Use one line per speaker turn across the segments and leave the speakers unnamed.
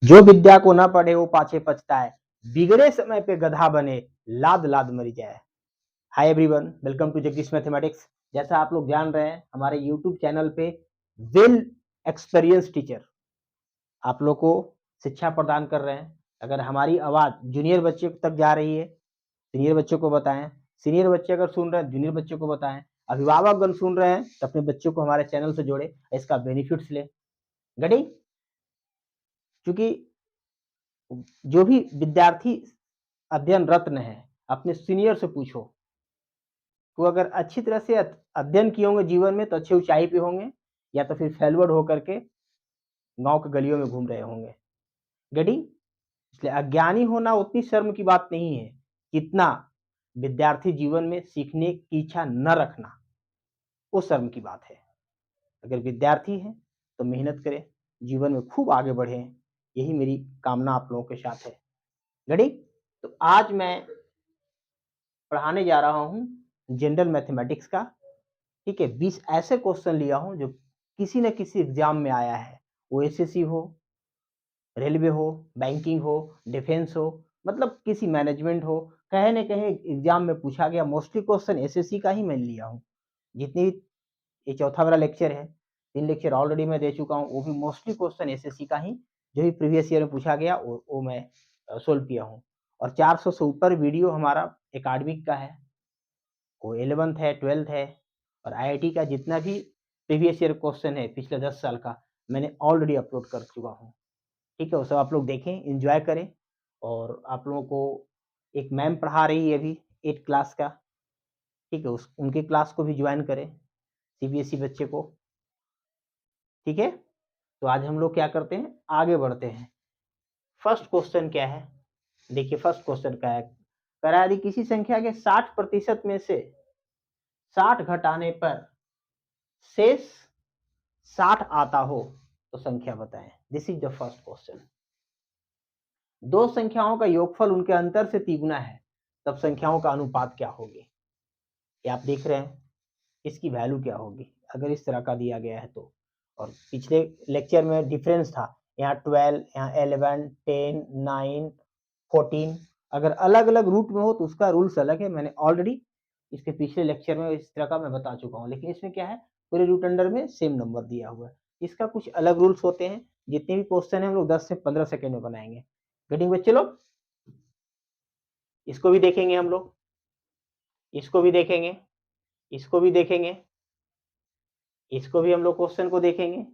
जो विद्या को न पढ़े वो पाछे पछताए, बिगड़े समय पे गधा बने, लाद लाद मरी जाए। Hi everyone, welcome to Jagdish mathematics. जैसा आप लोग जान रहे हैं, हमारे यूट्यूब चैनल पे वेल एक्सपीरियंस टीचर आप लोग को शिक्षा प्रदान कर रहे हैं। अगर हमारी आवाज जूनियर बच्चे तक जा रही है, सीनियर बच्चों को बताएं। सीनियर बच्चे अगर सुन रहे हैं, जूनियर बच्चों को बताएं। अभिभावकगण सुन रहे हैं तो अपने बच्चों को हमारे चैनल से जोड़े, इसका बेनिफिट्स ले। गड़ी, क्योंकि जो भी विद्यार्थी अध्ययन रत्न है, अपने सीनियर से पूछो, तो अगर अच्छी तरह से अध्ययन किए होंगे जीवन में तो अच्छी ऊंचाई पे होंगे, या तो फिर फेलवर्ड होकर के गांव के गलियों में घूम रहे होंगे। गड़ी, इसलिए अज्ञानी होना उतनी शर्म की बात नहीं है कितना विद्यार्थी जीवन में सीखने की इच्छा न रखना वो शर्म की बात है। अगर विद्यार्थी है तो मेहनत करें, जीवन में खूब आगे बढ़े, यही मेरी कामना आप लोगों के साथ है। गड़ी, तो आज मैं पढ़ाने जा रहा हूँ जनरल मैथमेटिक्स का। ठीक है, 20 ऐसे क्वेश्चन लिया हूँ जो किसी न किसी एग्जाम में आया है, वो एसएससी हो, रेलवे हो, बैंकिंग हो, डिफेंस हो, मतलब किसी मैनेजमेंट हो, कहे न कहे एग्जाम में पूछा गया। मोस्टली क्वेश्चन एसएससी का ही मैं लिया हूँ। जितनी, ये चौथा मेरा लेक्चर है, 3 लेक्चर ऑलरेडी मैं दे चुका हूँ, वो भी मोस्टली क्वेश्चन एसएससी का ही, जो भी प्रीवियस ईयर में पूछा गया वो मैं सोल्व किया हूँ। और 400 से ऊपर वीडियो हमारा एकेडमिक का है, वो 11th है, 12th है, और आईआईटी का जितना भी प्रीवियस ईयर क्वेश्चन है पिछले 10 साल का, मैंने ऑलरेडी अपलोड कर चुका हूँ। ठीक है, वो सब आप लोग देखें, एंजॉय करें। और आप लोगों को एक मैम पढ़ा रही है अभी 8 क्लास का, ठीक है, उस उनकी क्लास को भी ज्वाइन करें, सीबीएसई बच्चे को। ठीक है, तो आज हम लोग क्या करते हैं, आगे बढ़ते हैं। फर्स्ट क्वेश्चन क्या है, देखिए फर्स्ट क्वेश्चन क्या है। करा, यदि किसी संख्या के 60% में से 60 घटाने पर शेष 60 आता हो तो संख्या बताएं। This is the first question. दो संख्याओं का योगफल उनके अंतर से तिगुना है, तब संख्याओं का अनुपात क्या होगी। ये आप देख रहे हैं, इसकी वैल्यू क्या होगी अगर इस तरह का दिया गया है तो। और पिछले लेक्चर में डिफरेंस था, यहाँ 12, यहाँ 11, 10, 9, 14, अगर अलग अलग रूट में हो तो उसका रूल्स अलग है। मैंने ऑलरेडी इसके पिछले लेक्चर में इस तरह का मैं बता चुका हूँ, लेकिन इसमें क्या है, पूरे रूट अंडर में सेम नंबर दिया हुआ है। इसका कुछ अलग रूल्स होते हैं। जितने भी क्वेश्चन है हम लोग 10 से 15 सेकेंड में बनाएंगे। गेटिंग बच्चे लोग, इसको भी देखेंगे हम लोग, इसको भी देखेंगे, इसको भी देखेंगे, इसको भी हम लोग क्वेश्चन को देखेंगे,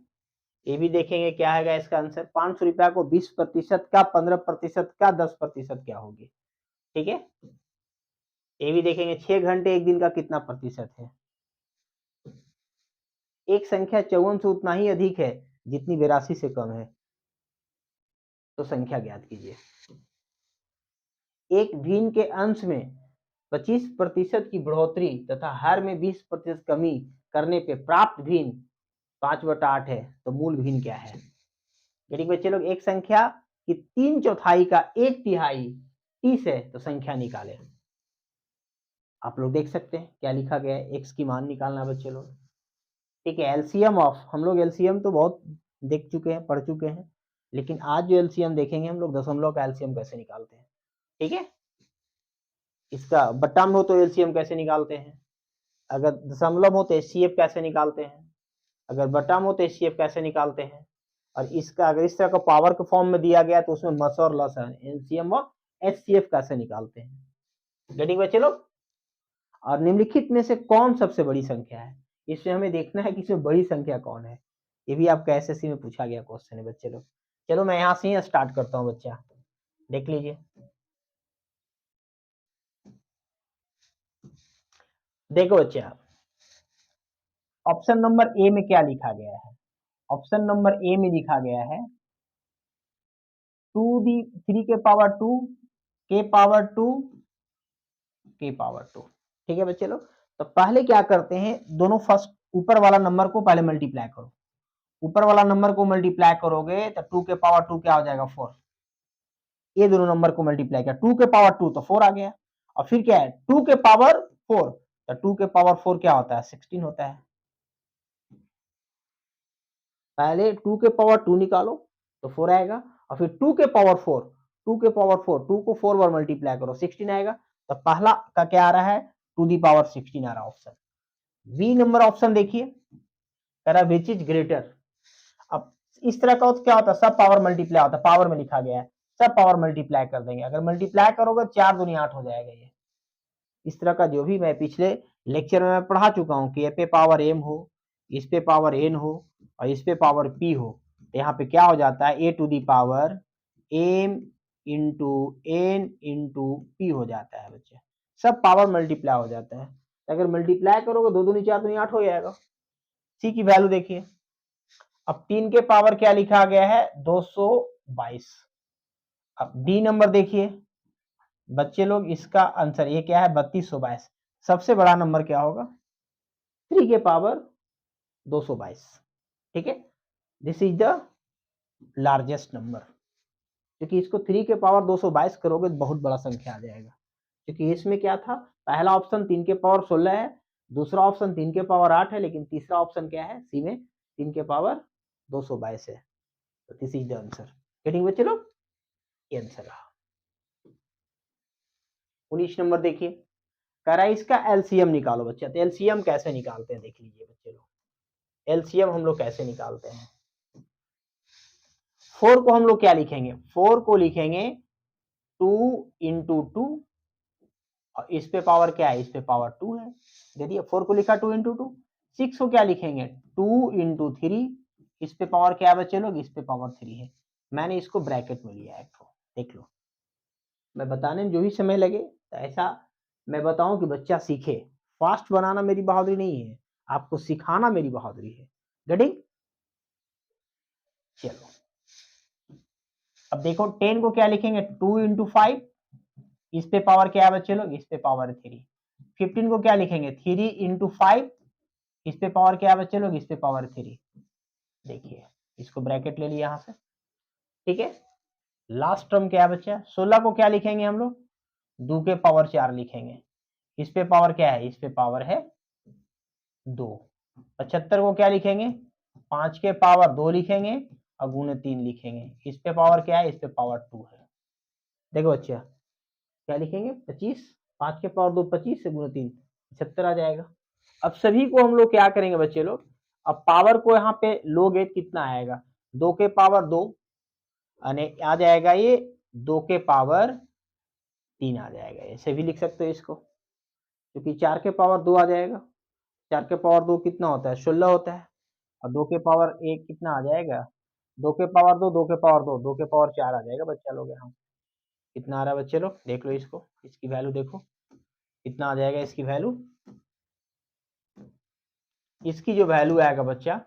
ये भी देखेंगे क्या है इसका आंसर। 500 रुपया को 20% का, 15% का, 10% क्या होगी। ठीक है, ये भी देखेंगे 6 घंटे एक दिन का कितना प्रतिशत है। एक संख्या 54 से उतना ही अधिक है जितनी 82 से कम है, तो संख्या ज्ञात कीजिए। एक भिन्न के अंश में 25% की बढ़ोतरी तथा हर में 20% कमी करने पे प्राप्त भिन्न 5/8 है, तो मूल भिन्न क्या है। यदि बच्चे लोग एक संख्या की 3/4 का 1/3 30 है तो संख्या निकाले। आप लोग देख सकते हैं क्या लिखा गया है, एक्स की मान निकालना बच्चे लोग। ठीक है, एलसीएम ऑफ, हम लोग एलसीएम तो बहुत देख चुके हैं, पढ़ चुके हैं, लेकिन आज जो एलसीएम देखेंगे हम लोग, दशमलव का एलसीएम कैसे निकालते हैं। ठीक है, इसका बट्टा में हो तो एलसीएम कैसे निकालते हैं, अगर दशमलव हो तो एचसीएफ कैसे निकालते हैं, अगर बट्टा में हो तो एचसीएफ कैसे निकालते हैं। और इसका अगर इस तरह का पावर के फॉर्म में दिया गया तो उसमें मस और लस है, एलसीएम और एचसीएफ कैसे निकालते हैं। गेटिंग बच्चे लोग। और निम्नलिखित में से कौन सबसे बड़ी संख्या है, इसमें हमें देखना है कि इसमें बड़ी संख्या कौन है। ये भी आपका एसएससी में पूछा गया क्वेश्चन है बच्चे लोग। चलो मैं यहाँ से ही स्टार्ट करता हूँ बच्चा, देख लीजिए। देखो बच्चा, ऑप्शन नंबर ए में क्या लिखा गया है। ऑप्शन नंबर ए में लिखा गया है 3 के पावर 2 के पावर 2 के पावर 2। ठीक है बच्चे लोग, तो पहले क्या करते हैं, दोनों फर्स्ट ऊपर वाला नंबर को पहले मल्टीप्लाई करो। ऊपर वाला नंबर को मल्टीप्लाई करोगे तो 2 के पावर 2 क्या हो जाएगा 4। ये दोनों नंबर को मल्टीप्लाई किया, 2 के पावर 2 तो 4 आ गया। और फिर क्या है, 2 के पावर 4, तो 2 के पावर 4 क्या होता है 16 होता है। पहले 2 के पावर 2 निकालो तो 4 आएगा, और फिर 2 के पावर 4, 2 के पावर 4, 2 को 4 बार मल्टीप्लाई करो 16 आएगा। तो पहला का क्या आ रहा है, टू दी पावर 16 आ रहा ऑप्शन। बी नंबर ऑप्शन देखिए, कह रहा विच इज ग्रेटर। अब इस तरह का क्या होता है, सब पावर मल्टीप्लाई होता है, पावर में लिखा गया है, सब पावर मल्टीप्लाई कर देंगे। अगर मल्टीप्लाई करोगे 4 दूनी 8 हो जाएगा ये। इस तरह का जो भी मैं पिछले लेक्चर में मैं पढ़ा चुका हूं कि ए पे पावर एम हो, इस पे पावर एन हो और इस पे पावर पी हो, तो यहाँ पे क्या हो जाता है, A to the power M into N into P हो जाता है बच्चे। सब पावर मल्टीप्लाई हो जाता है। अगर मल्टीप्लाई करोगे 2 दूनी 4 दूनी 8 हो जाएगा। सी की वैल्यू देखिए, अब 3 के पावर क्या लिखा गया है, 222। अब डी नंबर देखिए बच्चे लोग, इसका आंसर ये क्या है, 3222। सबसे बड़ा नंबर क्या होगा, 3 के पावर 222। ठीक है, this is the largest number. क्योंकि इसको 3 के पावर 222 करोगे तो बहुत बड़ा संख्या आ जाएगा। क्योंकि इसमें क्या था, पहला ऑप्शन 3 के पावर 16 है, दूसरा ऑप्शन 3 के पावर 8 है, लेकिन तीसरा ऑप्शन क्या है, सी में 3 के पावर 222 है। तो this is the answer. Getting बच्चे लोग, ये आंसर रहा। 19 नंबर देखिए, कह रहा है इसका एलसीएम निकालो बच्चा। तो एलसीएम कैसे निकालते हैं देख लीजिए बच्चे लोग, एलसीएम हम लोग कैसे निकालते हैं। 4 को हम लोग क्या लिखेंगे, 4 को लिखेंगे 2 इंटू 2, और इस पे पावर क्या है, इस पे पावर 2 है, दे दिया। 4 को लिखा 2 इंटू 2। 6 को क्या लिखेंगे, 2 इंटू 3, इस पे पावर क्या है बच्चे लोग, इस पे पावर 3 है। मैंने इसको ब्रैकेट में लिया है, देख लो। मैं बताने में जो भी समय लगे, तो ऐसा मैं बताऊं कि बच्चा सीखे। फास्ट बनाना मेरी बहादुरी नहीं है, आपको सिखाना मेरी बहादुरी है। गेटिंग, चलो अब देखो 10 को क्या लिखेंगे, 2 इंटू 5, इस पे पावर क्या है बच्चे लोग, इस पे पावर 3। 15 को क्या लिखेंगे, 3 इंटू 5, इस पे पावर क्या है बच्चे लोग, इस पे पावर 3। देखिए इसको ब्रैकेट ले लिया यहां से। ठीक है, लास्ट टर्म क्या है बच्चा, 16 को क्या लिखेंगे हम लोग, 2 के पावर 4 लिखेंगे, इस पे पावर क्या है, इस पे पावर है 2। 75 को क्या लिखेंगे, 5 के पावर 2 लिखेंगे और गुणे 3 लिखेंगे, इस पे पावर क्या है, इस पे पावर 2 है। देखो बच्चा क्या लिखेंगे, 25, 5 के पावर 2 25 से गुणे 3 75 आ जाएगा। अब सभी को हम लोग क्या करेंगे बच्चे लोग, अब पावर को यहाँ पे लोगे कितना आएगा, 2 के पावर 2 आ जाएगा, ये 2 के पावर 3 आ जाएगा। ऐसे भी लिख सकते हो इसको, क्योंकि 4 के पावर 2 आ जाएगा। 4 के पावर 2 कितना होता है, 16 होता है, और 2 के पावर 1 कितना आ जाएगा, 2 के पावर 2, 2 के पावर 2, 2 के पावर 4 आ जाएगा बच्चा लोग। यहाँ कितना आ रहा है बच्चे लोग, देख लो इसको, इसकी वैल्यू देखो कितना आ जाएगा, इसकी वैल्यू, इसकी जो वैल्यू आएगा बच्चा,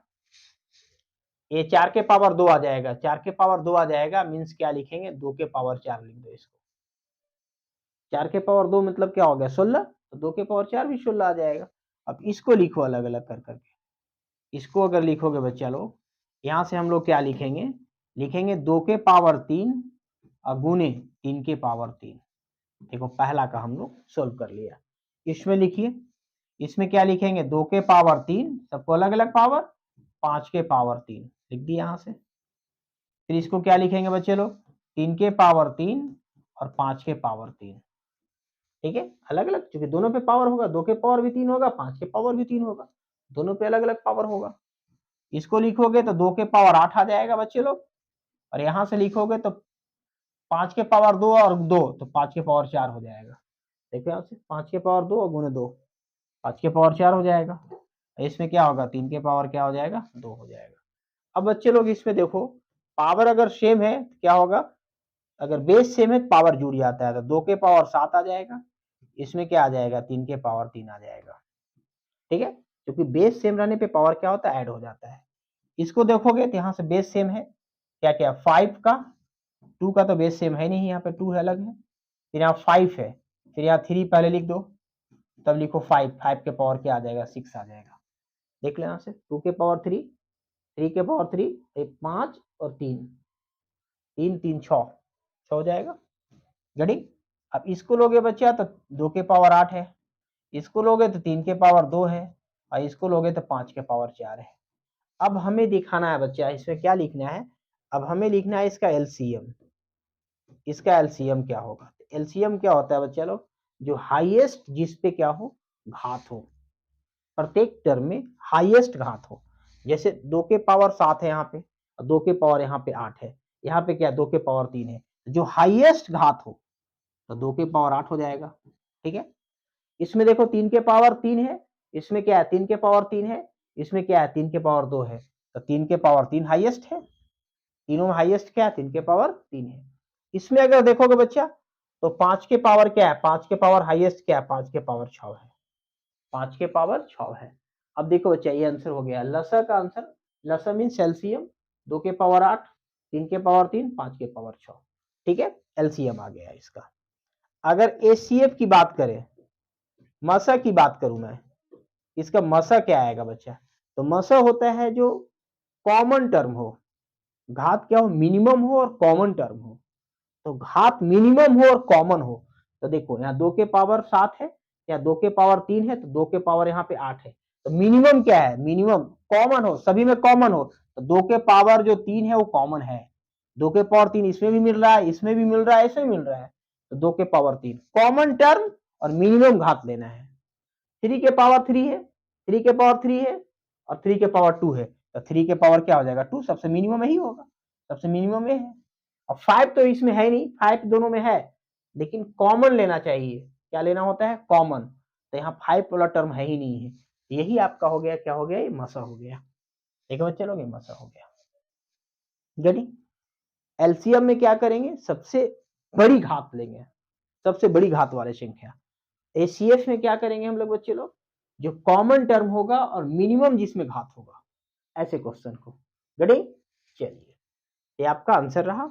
ये 4 के पावर 2 आ जाएगा। 4 के पावर 2 आ जाएगा मीन्स क्या लिखेंगे, 2 के पावर 4 लिख दो इसको। 4 के पावर 2 मतलब क्या हो गया, 16, तो 2 के पावर 4 भी 16 आ जाएगा। अब इसको लिखो अलग अलग कर करके, इसको अगर लिखोगे बच्चा लोग, यहाँ से हम लोग क्या लिखेंगे, लिखेंगे 2 के पावर 3 और गुने 3 के पावर 3। देखो पहला का हम लोग सोल्व कर लिया। इसमें लिखिए, इसमें क्या लिखेंगे, 2 के पावर 3, सबको अलग अलग पावर, 5 के पावर 3 लिख दिया यहाँ से। फिर इसको क्या लिखेंगे बच्चे लोग, 3 के पावर 3 और 5 के पावर 3। ठीक है, अलग अलग, क्योंकि दोनों पे पावर होगा, 2 के पावर भी 3 होगा, 5 के पावर भी 3 होगा, दोनों पे अलग अलग पावर होगा। इसको लिखोगे तो 2 के पावर 8 आ जाएगा बच्चे लोग, और यहां से लिखोगे तो 5 के पावर 2 और 2, तो 5 के पावर 4 हो जाएगा। देखो यहाँ से 5 के पावर 2 और गुने 2, 5 के पावर 4 हो जाएगा। इसमें क्या होगा, 3 के पावर क्या हो जाएगा, 2 हो जाएगा। अब बच्चे लोग इसमें देखो, पावर अगर सेम है तो क्या होगा, अगर बेस सेम है तो पावर जुड़ जाता है, तो 2 के पावर 7 आ जाएगा, इसमें क्या आ जाएगा, 3 के पावर 3 आ जाएगा। ठीक है, क्योंकि बेस सेम रहने पे पावर क्या होता है, ऐड हो जाता है। इसको देखोगे तो यहाँ से बेस सेम है, क्या क्या, 5 का, 2 का तो बेस सेम है नहीं, यहाँ पे 2 है अलग है, फिर यहाँ 5 है, फिर यहाँ 3 पहले लिख दो, तब लिखो 5, 5 के पावर क्या आ जाएगा, 6 आ जाएगा। देख लो यहाँ से 2 के पावर 3, 3 के पावर 3, 5 और 3, 3 3 6 हो जाएगा। गड़ी, अब इसको लोगे बच्चा तो 2 के पावर 8 है, इसको लोगे तो 3 के पावर 2 है, और इसको लोगे तो 5 के पावर 4 है। अब हमें दिखाना है बच्चा, इसमें क्या लिखना है, अब हमें लिखना है इसका एलसीएम। इसका एलसीएम क्या होगा? एलसीएम क्या होता है बच्चा लोग? जो हाईएस्ट जिस पे क्या हो, घात हो, प्रत्येक टर्म में हाईएस्ट घात हो। जैसे 2 के पावर 7 है यहाँ पे, 2 के पावर यहाँ पे 8 है, यहाँ पे क्या 2 के पावर 3 है, जो हाईएस्ट घात हो तो 2 के पावर 8 हो जाएगा। ठीक है, इसमें देखो 3 के पावर 3 है, इसमें क्या है 3 के पावर 3 है, इसमें क्या है 3 के पावर 2 है, तो 3 के पावर 3 हाईएस्ट है। तीनों में हाईएस्ट क्या है? 3 के पावर 3 है। इसमें अगर देखोगे बच्चा तो 5 के पावर क्या है? 5 के पावर हाईएस्ट क्या है? 5 के पावर 6 है। 5 के पावर 6 है। अब देखो बच्चा ये आंसर हो गया लसा का आंसर। लसा मीन्स एलसीएम, 2 के पावर 8, 3 के पावर 3, 5 के पावर 6। ठीक है, एलसीएम आ गया इसका। अगर एचसीएफ की बात करें, मसा की बात करूं मैं, इसका मसा क्या आएगा बच्चा? तो मसा होता है जो कॉमन टर्म हो, घात क्या हो? मिनिमम हो और कॉमन टर्म हो। तो घात मिनिमम हो और कॉमन हो, तो देखो यहाँ 2 के पावर 7 है, या 2 के पावर 3 है, तो 2 के पावर यहाँ पे 8 है। तो मिनिमम क्या है? मिनिमम कॉमन हो, सभी में कॉमन हो, तो 2 के पावर जो 3 है वो कॉमन है। 2 के पावर 3 इसमें भी मिल रहा है, इसमें भी मिल रहा है, इसमें मिल रहा है, तो 2 के पावर 3 कॉमन टर्म और मिनिमम घात लेना है। 3 के पावर 3 है, 3 के पावर 3 है और 3 के पावर 2 है, तो 3 के पावर क्या हो जाएगा? 2। सबसे मिनिमम यही होगा, सबसे मिनिमम ये है। अब 5 तो इसमें है नहीं, 5 दोनों में है, लेकिन कॉमन लेना चाहिए। क्या लेना होता है? कॉमन। तो यहाँ 5 वाला टर्म है ही नहीं है, यही आपका हो गया, क्या हो गया? ये मसा हो गया। ठीक है बच्चे लोग, ये मसा हो गया। गड़ी एलसीएम में क्या करेंगे? सबसे बड़ी घात लेंगे, सबसे बड़ी घात वाले संख्या। एचसीएफ में क्या करेंगे हम लोग बच्चे लोग? जो कॉमन टर्म होगा और मिनिमम जिसमें घात होगा, ऐसे क्वेश्चन को। गड़ी चलिए, ये आपका आंसर रहा।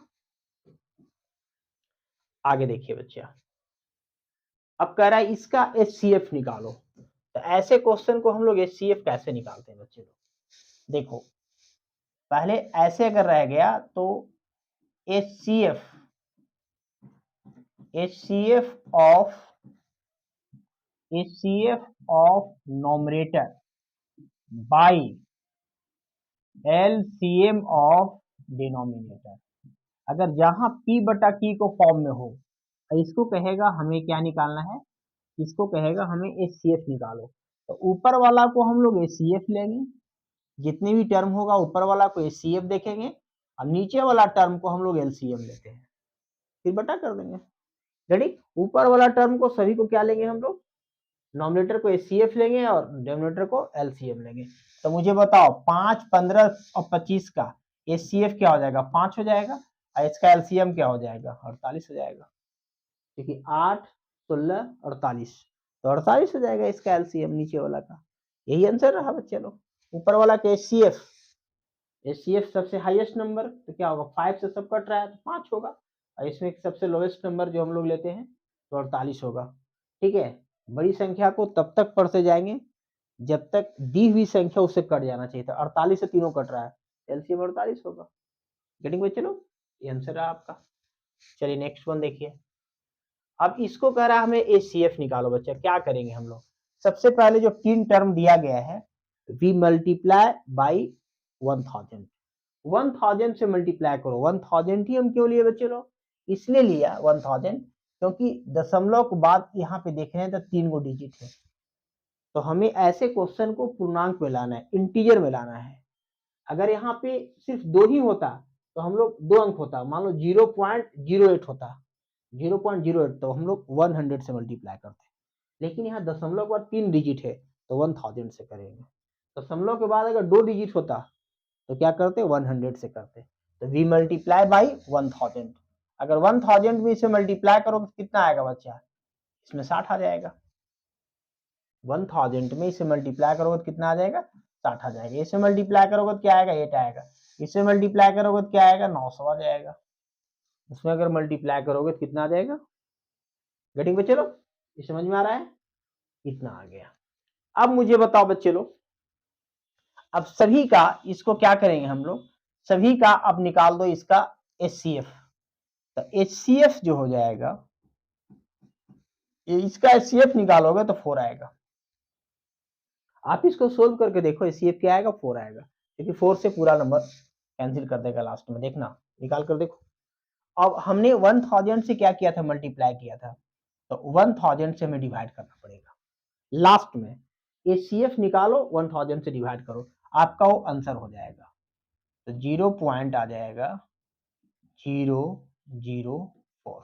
आगे देखिए बच्चा, अब कह रहा है इसका एचसीएफ निकालो। तो ऐसे क्वेश्चन को हम लोग एचसीएफ कैसे निकालते हैं बच्चे लोग? देखो, पहले ऐसे अगर रह गया तो HCF, HCF of numerator by LCM of denominator. अगर जहां p बटा q को फॉर्म में हो, तो इसको कहेगा हमें क्या निकालना है? इसको कहेगा हमें एचसीएफ निकालो। तो ऊपर वाला को हम लोग एचसीएफ लेंगे, जितने भी टर्म होगा ऊपर वाला को एचसीएफ देखेंगे, और नीचे वाला टर्म को हम लोग एलसीएम लेते हैं, फिर बटा कर देंगे। रेडी? ऊपर वाला टर्म को सभी को क्या लेंगे हम लोग? नॉमिनेटर को एचसीएफ लेंगे और डिनोमिनेटर को एलसीएम लेंगे। तो मुझे बताओ 5, 15 और 25 का एचसीएफ क्या हो जाएगा? 5 हो जाएगा, और इसका एलसीएम क्या हो जाएगा? 48 हो जाएगा, क्योंकि 8, 16, 48, तो 48 हो जाएगा इसका एलसीएम नीचे वाला का। यही आंसर रहा बच्चे लोग। ऊपर वाला का एचसीएफ, एचसीएफ सबसे हाईएस्ट नंबर, तो क्या होगा? 5 से सब कट रहा है तो 5 होगा, और इसमें सबसे लोएस्ट नंबर जो हम लोग लेते हैं तो 48 होगा। ठीक है, बड़ी संख्या को तब तक पढ़ते जाएंगे जब तक दी हुई संख्या उससे कट जाना चाहिए था। 48 से तीनों कट रहा है, एलसीएम 48 होगा। गेटिंग बच्चे लोग? ये आंसर रहा आपका। चलिए नेक्स्ट वन देखिए। अब इसको कह रहा है हमें एचसीएफ निकालो बच्चा। क्या करेंगे हम लोग? सबसे पहले जो 3 टर्म दिया गया है, वी मल्टीप्लाई बाई 1000। 1000 से मल्टीप्लाई करो। 1000 ही हम क्यों लिए बच्चे लोग? इसलिए लिया 1000 क्योंकि दशमलव के बाद यहाँ पे देख रहे हैं तो 3 गो डिजिट है, तो हमें ऐसे क्वेश्चन को पूर्णांक में लाना है, इंटीजर में लाना है। अगर यहाँ पे सिर्फ 2 ही होता तो हम लोग 2 अंक होता, मान लो 0.08 होता, 0.08, तो हम लोग 100 से मल्टीप्लाई करते, लेकिन यहाँ दशमलव के बाद 3 डिजिट है तो 1000 से करेंगे। दशमलव के बाद अगर 2 डिजिट होता तो क्या करते? 100 से करते। तो वी मल्टीप्लाई बाई 1000। अगर 1000 में इसे मल्टीप्लाई करो तो कितना आएगा बच्चा? इसमें 60 आ जाएगा। 1000 में इसे मल्टीप्लाई करोगे तो कितना आ जाएगा? 60 आ जाएगा। इसे मल्टीप्लाई करोगे तो क्या आएगा? 8 आएगा। इसे मल्टीप्लाई करोगे तो क्या आएगा? 900 आ जाएगा। इसमें अगर मल्टीप्लाई करोगे तो कितना आ जाएगा? गेटिंग बच्चे लोग? ये समझ में आ रहा है? कितना आ गया? अब मुझे बताओ बच्चे लोग, अब सभी का इसको क्या करेंगे हम लोग? सभी का अब निकाल दो इसका एचसीएफ। तो एचसीएफ जो हो जाएगा, इसका एचसीएफ निकालोगे तो 4 आएगा। आप इसको सोल्व करके देखो, एचसीएफ क्या आएगा? 4 आएगा, क्योंकि 4 से पूरा नंबर कैंसिल कर देगा लास्ट में, देखना निकाल कर देखो। अब हमने 1000 से क्या किया था, मल्टीप्लाई किया था, तो 1000 से हमें डिवाइड करना पड़ेगा लास्ट में। एचसीएफ निकालो 1000 से डिवाइड करो, आपका वो आंसर हो जाएगा। तो 0 पॉइंट आ जाएगा 004,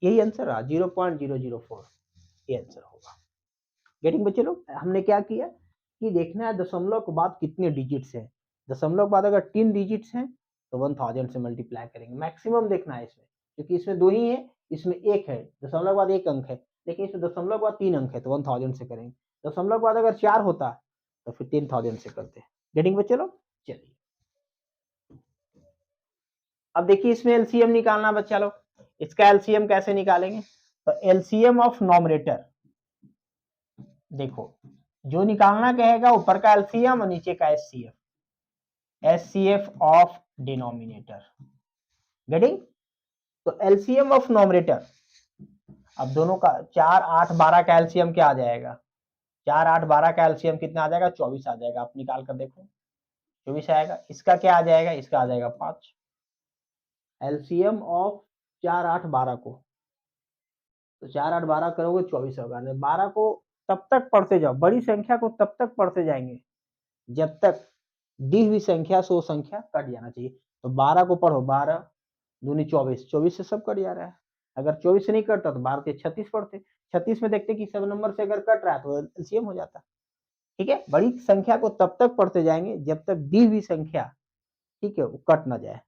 यही आंसर रहा 0.004, ये आंसर होगा। गेटिंग बच्चे लोग, हमने क्या किया कि देखना है दशमलव के बाद कितने डिजिट्स हैं। दशमलव के बाद अगर 3 डिजिट्स हैं तो 1000 से मल्टीप्लाई करेंगे, मैक्सिमम देखना है इसमें, क्योंकि इसमें 2 ही है, इसमें 1 है, दशमलव के बाद 1 अंक है, लेकिन इसमें दशमलव के बाद 3 अंक है तो 1000 से करेंगे। दशमलव के बाद अगर 4 होता तो फिर 3000 से करते हैं। गेटिंग बच्चे लोग, चलिए अब देखिए इसमें एलसीएम निकालना बच्चा लोग। इसका एलसीएम कैसे निकालेंगे, तो एलसीएम ऑफ नॉमिनेटर, देखो जो निकालना कहेगा ऊपर का एलसीएम और नीचे का HCF, HCF of denominator. Getting, तो एलसीएम ऑफ नॉमिनेटर, अब दोनों का 4 8 12 का एलसीएम क्या आ जाएगा, 4 8 12 का एलसीएम कितना आ जाएगा, 24 आ जाएगा। आप निकाल कर देखो 24 आएगा। इसका क्या आ जाएगा, इसका आ जाएगा 5। एलसीएम ऑफ 4 8 12 को, तो 4 8 12 करोगे 24 होगा। 12 को तब तक पढ़ते जाओ, बड़ी संख्या को तब तक पढ़ते जाएंगे जब तक दी हुई संख्या से वो संख्या कट जाना चाहिए। तो 12 को पढ़ो, 12 दूनी 24, 24 से सब कट जा रहा है। अगर 24 से नहीं कटता तो 12 के 36 पढ़ते, 36 में देखते कि 7 नंबर से अगर कट रहा है तो एलसीएम हो जाता। ठीक है, बड़ी संख्या को तब तक पढ़ते जाएंगे जब तक दी हुई संख्या, ठीक है, वो कट ना जाए।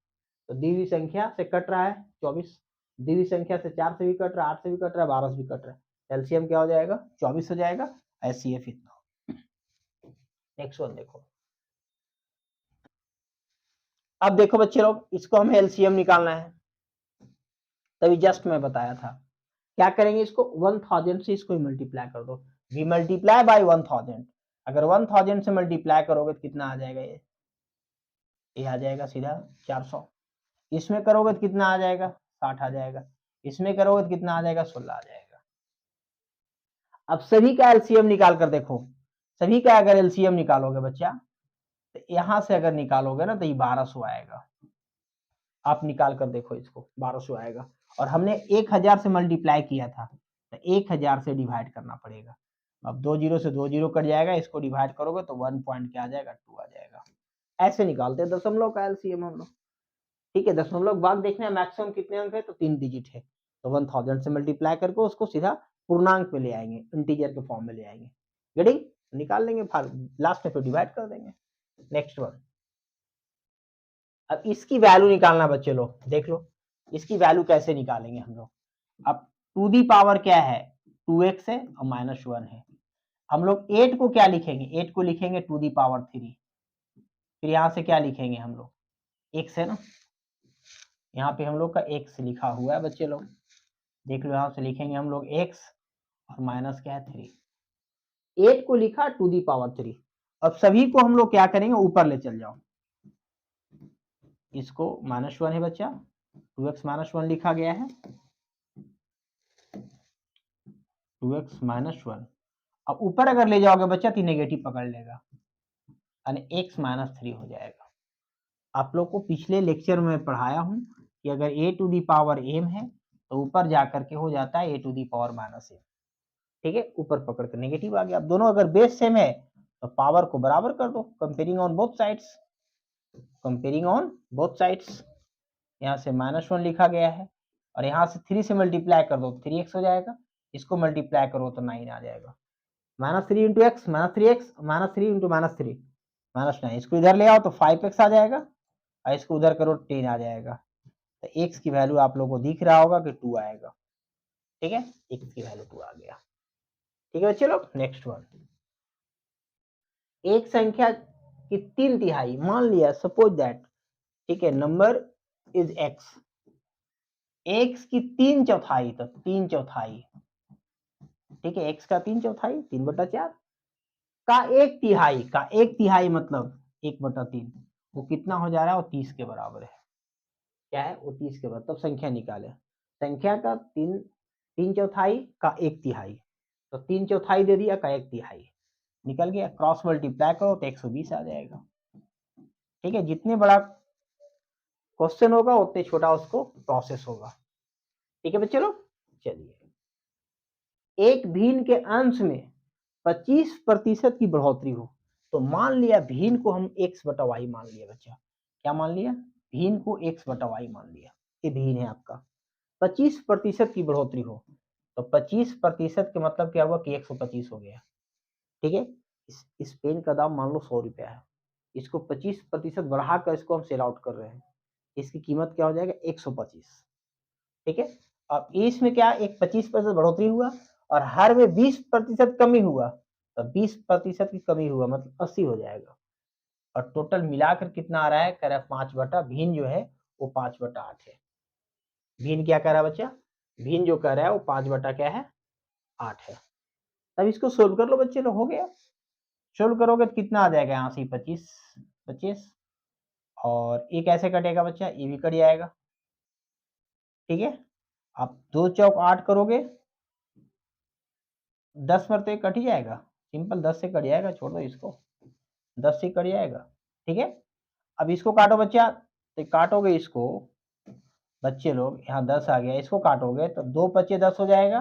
तो दी हुई संख्या से कट रहा है 24, दी हुई संख्या से 4 से भी कट रहा है, 8 से भी कट रहा है, 12 से भी कट रहा है, एलसीएम क्या हो जाएगा, 24 हो जाएगा। एचसीएफ इतना। नेक्स्ट वन देखो, अब देखो बच्चे लोग, इसको हमें एलसीएम निकालना है, तभी जस्ट मैं बताया था क्या करेंगे, इसको 1000 से इसको मल्टीप्लाई कर दो। वी मल्टीप्लाई बाय 1000, अगर 1000 से मल्टीप्लाई करोगे तो कितना आ जाएगा, ये आ जाएगा सीधा 400। इसमें करोगे तो कितना आ जाएगा, 60 आ जाएगा। इसमें करोगे तो कितना आ जाएगा, 16 आ जाएगा। अब सभी का एलसीएम निकाल कर देखो, सभी का अगर एलसीएम निकालोगे बच्चा, तो यहां से अगर निकालोगे ना तो ये 1200 आएगा। आप निकाल कर देखो इसको, 1200 आएगा। और हमने 1000 से मल्टीप्लाई किया था, तो 1000 से डिवाइड करना पड़ेगा। अब 2 जीरो से 2 जीरो कट जाएगा, इसको डिवाइड करोगे तो 1 पॉइंट क्या आ जाएगा, 2 आ जाएगा। ऐसे निकालते हैं दशमलव का एलसीएम हम लोग। ठीक है, दशमलव भाग देखना है मैक्सिमम कितने अंक है, तो 3 डिजिट है, तो 1000 से मल्टीप्लाई करके उसको सीधा पूर्णांक में ले आएंगे, इंटीजर के फॉर्म में ले आएंगे। गेटिंग, निकाल लेंगे, लास्ट में फिर डिवाइड कर देंगे। नेक्स्ट वन, अब इसकी वैल्यू निकालना बच्चे लोग, देख लो इसकी वैल्यू कैसे निकालेंगे हम लोग। अब टू दी पावर क्या है, 2x है और -1 है। हम लोग 8 को क्या लिखेंगे, 8 को लिखेंगे टू दी पावर 3। फिर यहाँ से क्या लिखेंगे हम लोग, x है ना, यहाँ पे हम लोग का x लिखा हुआ है बच्चे लोग, देख लो यहाँ से लिखेंगे हम लोग x और माइनस क्या है 3। 8 को लिखा टू दी पावर 3। अब सभी को हम लोग क्या करेंगे, ऊपर ले चल जाओ, इसको -1 है बच्चा, 2x -1 लिखा गया है, 2x -1। अब ऊपर अगर ले जाओगे बच्चा तो नेगेटिव पकड़ लेगा, यानी x -3 हो जाएगा। आप लोग को पिछले लेक्चर में पढ़ाया हूं कि अगर a to the power m है तो ऊपर जाकर के हो जाता है a to the power -m। ठीक है, ऊपर पकड़ कर नेगेटिव आ गया। अब दोनों अगर बेस सेम है तो पावर को बराबर कर दो, comparing on both sides, comparing on both sides. यहाँ से -1 लिखा गया है और यहाँ से 3 से मल्टीप्लाई कर दो 3x हो जाएगा, इसको मल्टीप्लाई करो तो 9 आ जाएगा। -3 इंटू एक्स, -3x, -3 इंटू -3 -9, इसको इधर ले आओ तो 5x आ जाएगा और इसको उधर करो 10 आ जाएगा। तो x की वैल्यू आप लोगों को दिख रहा होगा कि 2 आएगा। ठीक है, x की वैल्यू 2 आ गया। ठीक है बच्चे लोग, नेक्स्ट वन, एक संख्या की 3/3, मान लिया सपोज दैट, ठीक है, नंबर इज x, x की 3/4, तो 3/4, ठीक है, x का 3/4 3/4 का 1/3 का 1/3 मतलब 1/3, वो कितना हो जा रहा है, वो 30 के बराबर है। क्या है, वो 30 के बराबर। तब संख्या निकाले, संख्या का 3/4 का 1/3, तो 3/4 दे दिया का 1/3 निकल गया, क्रॉस मल्टीप्लाई करो तो 120 आ जाएगा। ठीक है, जितने बड़ा क्वेश्चन होगा उतने छोटा उसको प्रोसेस होगा। ठीक है बच्चे लोग, चलिए। एक भिन्न के अंश में 25% की बढ़ोतरी हो, तो मान लिया भिन्न को हम x बटा वाई मान लिया बच्चा। क्या मान लिया? भिन्न को x बटा वाई मान लिया। ये भिन्न है आपका। 25% की बढ़ोतरी हो, तो 25% के मतलब क्या हुआ कि 125 हो गया। ठीक है, इस पेन का दाम मान लो 100 रुपया है, इसको 25% बढ़ाकर इसको हम सेल आउट कर रहे हैं, इसकी कीमत क्या हो जाएगा? 125। ठीक है, अब इसमें क्या एक 25% बढ़ोतरी हुआ और हर में 20% कमी हुआ, तो 20% की कमी हुआ मतलब 80 हो जाएगा। और टोटल मिलाकर कितना आ रहा है? कह रहा है 5 बटा, भिन्न जो है वो 5 बटा 8 है। भिन्न क्या कह रहा है बच्चा? भिन्न जो कह रहा है वो 5 बटा क्या है? 8 है। अब इसको सोल्व कर लो बच्चे लोग, हो गया। सोल्व करोगे तो कितना आ जाएगा? यहाँ से 25 और ये कैसे कटेगा बच्चा? ये भी कट जाएगा। ठीक है, आप 2 चौक 8 करोगे, 10 पर तो ये कट ही जाएगा, सिंपल 10 से कट जाएगा, छोड़ दो इसको, 10 से कट जाएगा। ठीक है, अब इसको काटो बच्चा, तो काटोगे इसको बच्चे लोग, यहाँ 10 आ गया, इसको काटोगे तो 2 पचे 10 हो जाएगा,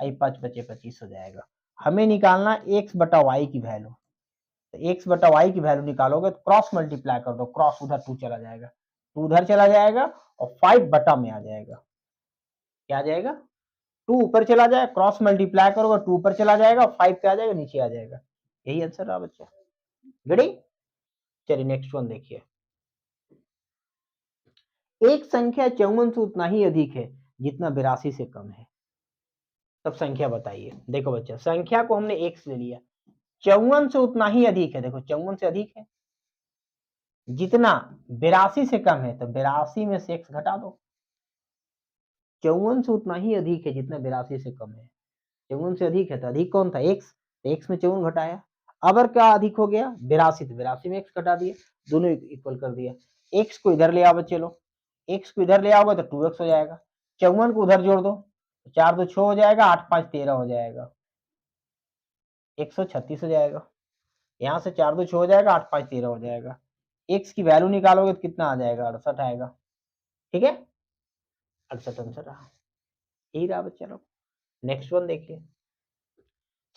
5 पचे 25 हो जाएगा। हमें निकालना x बटा वाई की वैल्यू, तो x बटा वाई की वैल्यू निकालोगे तो क्रॉस मल्टीप्लाई कर दो, क्रॉस उधर 2 चला जाएगा, 2 उधर चला जाएगा और 5 बटा में आ जाएगा। क्या आ जाएगा? 2 ऊपर चला जाए, क्रॉस मल्टीप्लाई करोगे 2 ऊपर चला जाएगा, 5 पे आ जाएगा, नीचे आ जाएगा। यही आंसर रहा बच्चा। रेडी? चलिए नेक्स्ट वन देखिए। एक संख्या 54 से उतना ही अधिक है जितना 82 से कम है। तब संख्या बताइए। देखो बच्चा, संख्या को हमने x ले लिया, 54 से उतना ही अधिक है, देखो 54 से अधिक है, जितना 82 से कम है, तो 82 में से x घटा दो। 54 से उतना ही अधिक है जितना 82 से कम है। 54 से अधिक है तो अधिक कौन था? x, तो x में 54 घटाया। अगर क्या अधिक हो गया? 82, तो 82 में x घटा दिया, दोनों इक्वल कर दिया। x को इधर ले आओ बच्चे लोग, x को इधर ले आओगे तो 2x हो जाएगा, 54 को उधर जोड़ दो, 4 2 6 हो जाएगा, 8 5 13 हो जाएगा, 136 हो जाएगा। यहाँ से 4 2 6 हो जाएगा, 8 5 13 हो जाएगा। x की वैल्यू निकालोगे तो कितना आ जाएगा? 68 आएगा। ठीक है, 68 आंसर रहा। यही रहा बच्चा लोग। नेक्स्ट वन देखिए।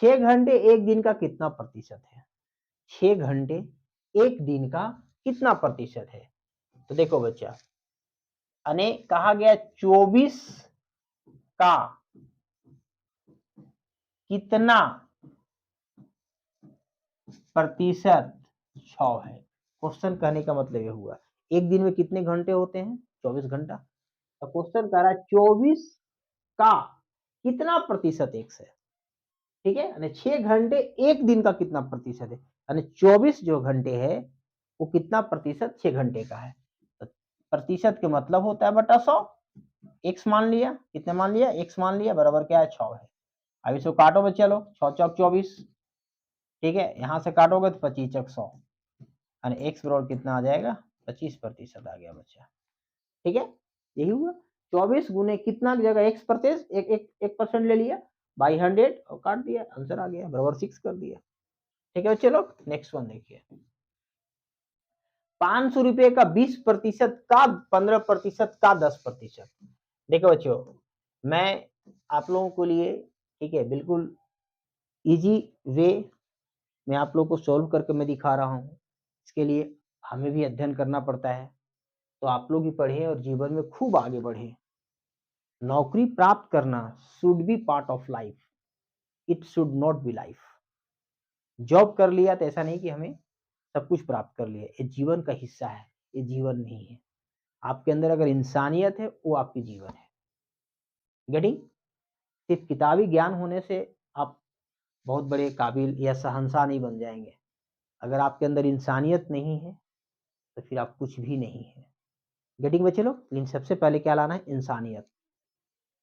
6 घंटे एक दिन का कितना प्रतिशत है? 6 घंटे एक दिन का कितना प्रतिशत है? तो देखो बच्चा, अने कहा गया 24 का कितना प्रतिशत 6 है। क्वेश्चन कहने का मतलब ये हुआ, एक दिन में कितने घंटे होते हैं? 24 घंटा। तो क्वेश्चन कह रहा है 24 का कितना प्रतिशत x है। ठीक है, यानी 6 घंटे एक दिन का कितना प्रतिशत है, यानी 24 जो घंटे है वो कितना प्रतिशत 6 घंटे का है। तो प्रतिशत के मतलब होता है बटा 100। x मान लिया, कितने मान लिया? x मान लिया, बराबर क्या है? 6 है। अब इसको काटो बच्चे लोग, 6 चौक 24। ठीक है, यहां से काटोगे तो 25 चौक 100, यानी x बराबर कितना आ जाएगा? 25% आ गया बच्चा। ठीक है, यही हुआ। 24 गुने कितना की जगह x प्रतिशत, एक परसेंट ले लिया बाई 100 और काट दिया, आंसर आ गया, बराबर 6 कर दिया। ठीक है चलो नेक्स्ट वन देखिए। 500 रुपए का 20% का 15% का 10%। देखो बच्चों, मैं आप लोगों के लिए, ठीक है, बिल्कुल इजी वे में आप लोगों को सोल्व करके मैं दिखा रहा हूँ। इसके लिए हमें भी अध्ययन करना पड़ता है, तो आप लोग भी पढ़ें और जीवन में खूब आगे बढ़ें। नौकरी प्राप्त करना should be part of life, it should not be life. Job कर लिया तो ऐसा नहीं कि हमें सब कुछ प्राप्त कर लिया, ये जीवन का हिस्सा है, ये जीवन नहीं है। आपके अंदर अगर इंसानियत है वो आपकी जीवन है। गेटिंग? सिर्फ किताबी ज्ञान होने से आप बहुत बड़े काबिल या शहंशाह नहीं बन जाएंगे। अगर आपके अंदर इंसानियत नहीं है तो फिर आप कुछ भी नहीं है। गेटिंग बच्चे लोग? लेकिन सबसे पहले क्या लाना है? इंसानियत।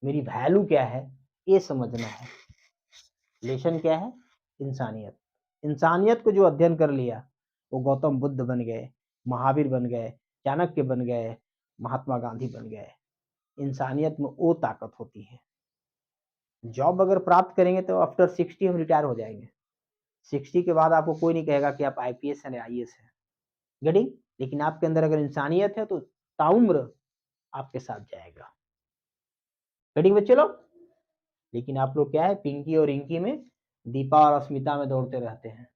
मेरी वैल्यू क्या है ये समझना है। लेसन क्या है? इंसानियत। इंसानियत को जो अध्ययन कर लिया वो गौतम बुद्ध बन गए, महावीर बन गए, चाणक्य बन गए, महात्मा गांधी बन गए। इंसानियत में वो ताकत होती है। जॉब अगर प्राप्त करेंगे तो आफ्टर 60 हम रिटायर हो जाएंगे। 60 के बाद आपको कोई नहीं कहेगा कि आप IPS हैं या IAS हैं। गेटिंग? लेकिन आपके अंदर अगर इंसानियत है तो ताउम्र आपके साथ जाएगा। रेडी बच्चे लोग? लेकिन आप लोग क्या है, पिंकी और इंकी में, दीपा और अस्मिता में दौड़ते रहते हैं।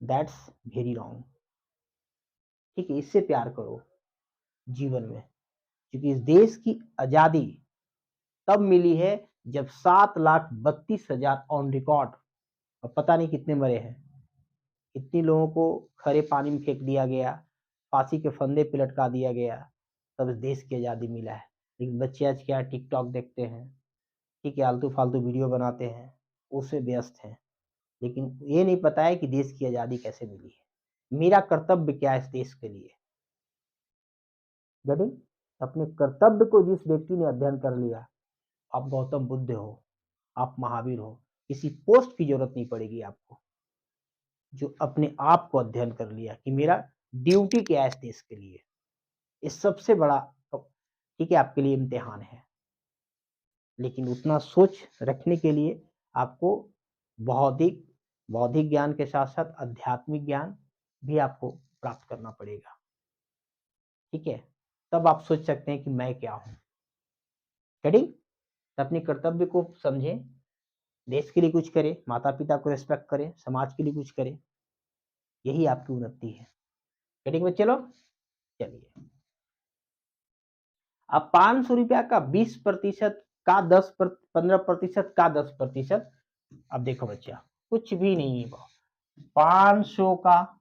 That's very wrong. ठीक है, इससे प्यार करो जीवन में, क्योंकि इस देश की आजादी तब मिली है जब 7,32,000 ऑन रिकॉर्ड, और पता नहीं कितने मरे हैं, इतनी लोगों को खरे पानी में फेंक दिया गया, फांसी के फंदे पे लटका दिया गया, तब इस देश की आजादी मिला है। लेकिन बच्चे आज क्या टिकटॉक देखते हैं, ठीक है, आलतू फालतू वीडियो बनाते हैं, उससे व्यस्त हैं, लेकिन ये नहीं पता है कि देश की आजादी कैसे मिली है, मेरा कर्तव्य क्या है इस देश के लिए। गेटिंग? अपने कर्तव्य को जिस व्यक्ति ने अध्ययन कर लिया, आप गौतम बुद्ध हो, आप महावीर हो, किसी पोस्ट की जरूरत नहीं पड़ेगी आपको, जो अपने आप को अध्ययन कर लिया कि मेरा ड्यूटी क्या है इस देश के लिए। इस सबसे बड़ा, ठीक है, आपके लिए इम्तिहान है। लेकिन उतना सोच रखने के लिए आपको बौद्धिक बौद्धिक ज्ञान के साथ साथ आध्यात्मिक ज्ञान भी आपको प्राप्त करना पड़ेगा। ठीक है, तब आप सोच सकते हैं कि मैं क्या हूं। रेडी? अपने कर्तव्य को समझें, देश के लिए कुछ करें, माता पिता को रिस्पेक्ट करें, समाज के लिए कुछ करें, यही आपकी उन्नति है। रेडी बच्चे लोग? चलिए, अब 500 रुपया का 20% का 15% का 10%। अब देखो बच्चा, कुछ भी नहीं है, 500 का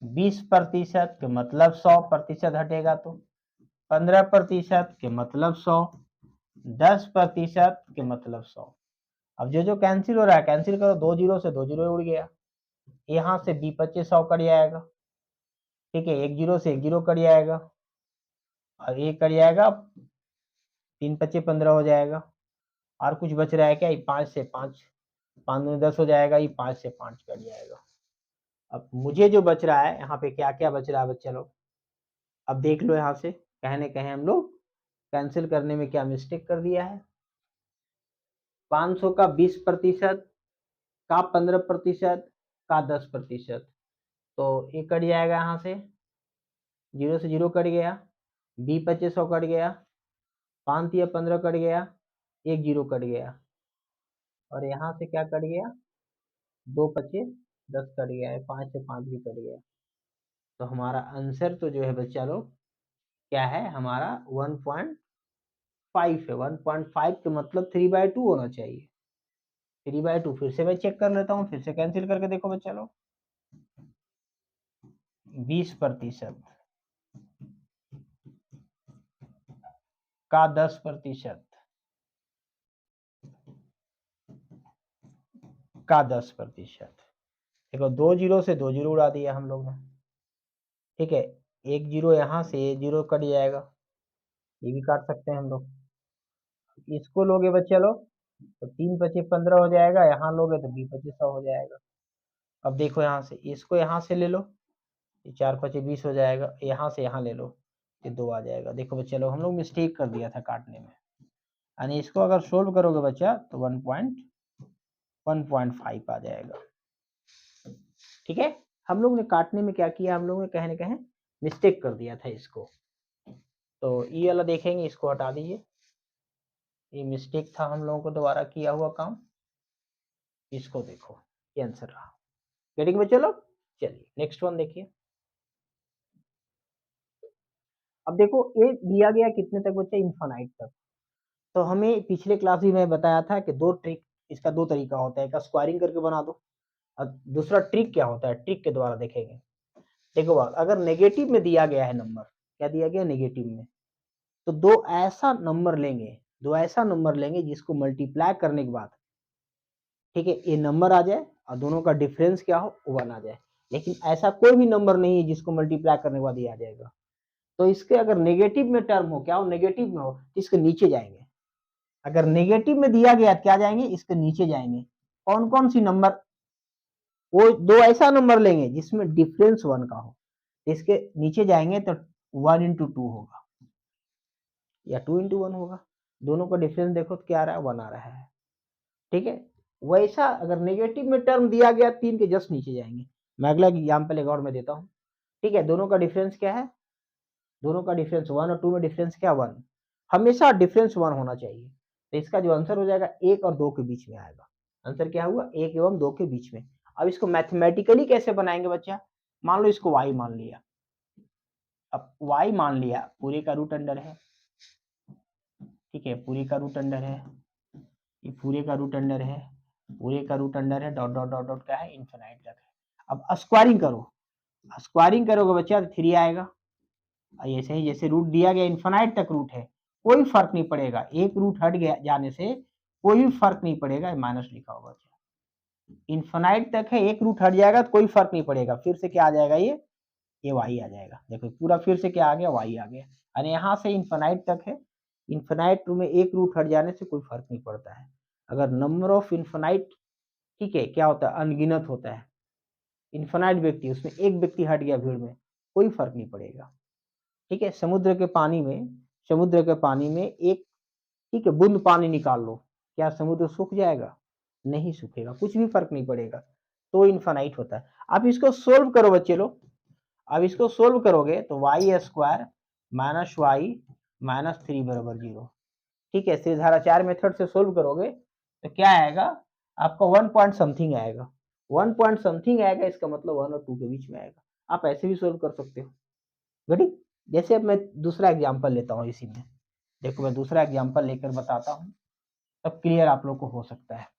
20% के मतलब 100% हटेगा, तो 15% के मतलब 100, 10% के मतलब 100। अब जो कैंसिल हो रहा है कैंसिल करो, 2 जीरो से 2 जीरो उड़ गया, यहाँ से 20 100 कट जाएगा। ठीक है, 1 जीरो से 1 जीरो कट जाएगा, और ये कट जाएगा, 3 पच्चे 15 हो जाएगा, और कुछ बच रहा है क्या? 5 से 5, 5 में 10 हो जाएगा, ये 5 से 5 कट जाएगा। अब मुझे जो बच रहा है यहाँ पे, क्या क्या बच रहा है बच्चे लोग, अब देख लो यहाँ से, कहने कहे हम लोग कैंसिल करने में क्या मिस्टेक कर दिया है। 500 का 20% का 15% का 10%, तो ये कट जाएगा, यहाँ से 0 से 0 कट गया, 20 25 100 कट गया, 5 या 15 कट गया, 1 जीरो कट गया, और यहाँ से क्या कट गया, 2 25 10 कट गया है, 5 से 5 भी कट गया। तो हमारा आंसर तो जो है बच्चा लोग क्या है, हमारा 1.5 है। 1.5 के मतलब 3/2 होना चाहिए। 3/2 फिर से मैं चेक कर लेता हूँ, फिर से कैंसिल करके देखो बच्चा लोग, 20% का 10% का 10%। देखो 2 जीरो से 2 जीरो उड़ा दिया हम लोग ने। ठीक है, 1 जीरो यहाँ से 1 जीरो कट जाएगा, ये भी काट सकते हैं हम लोग। इसको लोगे बच्चे लोग तो 3 पचे 15 हो जाएगा, यहाँ लोगे तो 20 पचे 100 हो जाएगा। अब देखो यहाँ से, इसको यहाँ से ले लो, ये 4 पचे 20 हो जाएगा, यहाँ से यहाँ ले लो, ये 2 आ जाएगा। देखो बच्चे लोग, हम लोग मिस्टेक कर दिया था काटने में, यानी इसको अगर सोल्व करोगे बच्चा तो 1.5 आ जाएगा। ठीक है, हम लोग ने काटने में क्या किया, हम लोग ने कहीं ना कहीं मिस्टेक कर दिया था इसको। तो ये वाला देखेंगे, इसको हटा दीजिए, ये मिस्टेक था हम लोगों को दोबारा किया हुआ काम। इसको देखो, ये आंसर रहा। गेटिंग में? चलो चलिए नेक्स्ट वन देखिए। अब देखो, ये दिया गया कितने तक बच्चा, इन्फानाइट तक। तो हमें पिछले क्लास में मैं बताया था कि दो ट्रिक, इसका दो तरीका होता है, एक स्क्वायरिंग करके बना दो, और दूसरा ट्रिक क्या होता है, ट्रिक के द्वारा देखेंगे। देखो बात, अगर नेगेटिव में दिया गया है नंबर, क्या दिया गया नेगेटिव में, तो दो ऐसा नंबर लेंगे जिसको मल्टीप्लाई करने के बाद, ठीक है, ये नंबर आ जाए और दोनों का डिफरेंस क्या हो, 1 आ जाए। लेकिन ऐसा कोई भी नंबर नहीं है जिसको मल्टीप्लाई करने के बाद ये आ जाएगा। तो इसके अगर नेगेटिव में टर्म हो, क्या हो, नेगेटिव में हो, तो इसके नीचे जाएंगे। अगर नेगेटिव में दिया गया क्या जाएंगे, इसके नीचे जाएंगे। कौन कौन सी नंबर, वो दो ऐसा नंबर लेंगे जिसमें डिफरेंस 1 का हो, इसके नीचे जाएंगे तो 1 into 2 होगा, या 2 into 1 होगा। दोनों का डिफरेंस देखो तो क्या आ रहा है, 1 आ रहा है। ठीक है, वैसा अगर नेगेटिव में टर्म दिया गया 3 के जस्ट नीचे जाएंगे। मैं अगला एग्जाम्पल एक और में देता हूँ। ठीक है, दोनों का डिफरेंस क्या है, दोनों का डिफरेंस 1 और 2 में डिफरेंस क्या 1, हमेशा डिफरेंस 1 होना चाहिए। तो इसका जो आंसर हो जाएगा 1 और 2 के बीच में आएगा। आंसर क्या हुआ 1 एवं 2 के बीच में। अब इसको मैथमेटिकली कैसे बनाएंगे बच्चा, मान लो इसको y मान लिया, अब y मान लिया पूरे का रूट अंडर है, ठीक है, पूरे का रूट अंडर है, ये पूरे का रूट अंडर है, पूरे का रूट अंडर है, डॉट डॉट डॉट डॉट क्या है इन्फिनाइट तक है। अब स्क्वायरिंग करो, स्क्वायरिंग करोगे बच्चा तो 3 आएगा। ऐसे ही जैसे रूट दिया गया इन्फिनाइट तक रूट है, कोई फर्क नहीं पड़ेगा, एक रूट हट गया जाने से कोई फर्क नहीं पड़ेगा, माइनस लिखा होगा, इन्फिनाइट तक है, एक रूट हट जाएगा तो कोई फर्क नहीं पड़ेगा, फिर से क्या आ जाएगा ये वाई आ जाएगा। देखो पूरा फिर से क्या आ गया वाई आ गया, यानी यहाँ से इन्फिनाइट तक है, इन्फिनाइट में एक रूट हट जाने से कोई फर्क नहीं पड़ता है। अगर नंबर ऑफ इन्फिनाइट, ठीक है, क्या होता है अनगिनत होता है, इन्फिनाइट व्यक्ति उसमें एक व्यक्ति हट गया भीड़ में, कोई फर्क नहीं पड़ेगा, ठीक है। समुद्र के पानी में एक, ठीक है, बूंद पानी निकाल लो, क्या समुद्र सूख जाएगा, नहीं सूखेगा, कुछ भी फर्क नहीं पड़ेगा, तो इन्फिनाइट होता है। अब इसको सोल्व करो बच्चे लोग, अब इसको सोल्व करोगे तो y square minus y minus 3 बराबर 0, ठीक है। सीधाचार मेथड से सोल्व करोगे तो क्या आएगा आपका 1 पॉइंट समथिंग आएगा, 1 पॉइंट समथिंग आएगा, इसका मतलब 1 और 2 के बीच में आएगा। आप ऐसे भी सोल्व कर सकते हो, गटी। जैसे अब मैं दूसरा एग्जांपल लेता हूँ इसी में, देखो मैं दूसरा एग्जांपल लेकर बताता हूँ, तब क्लियर आप लोग को हो सकता है।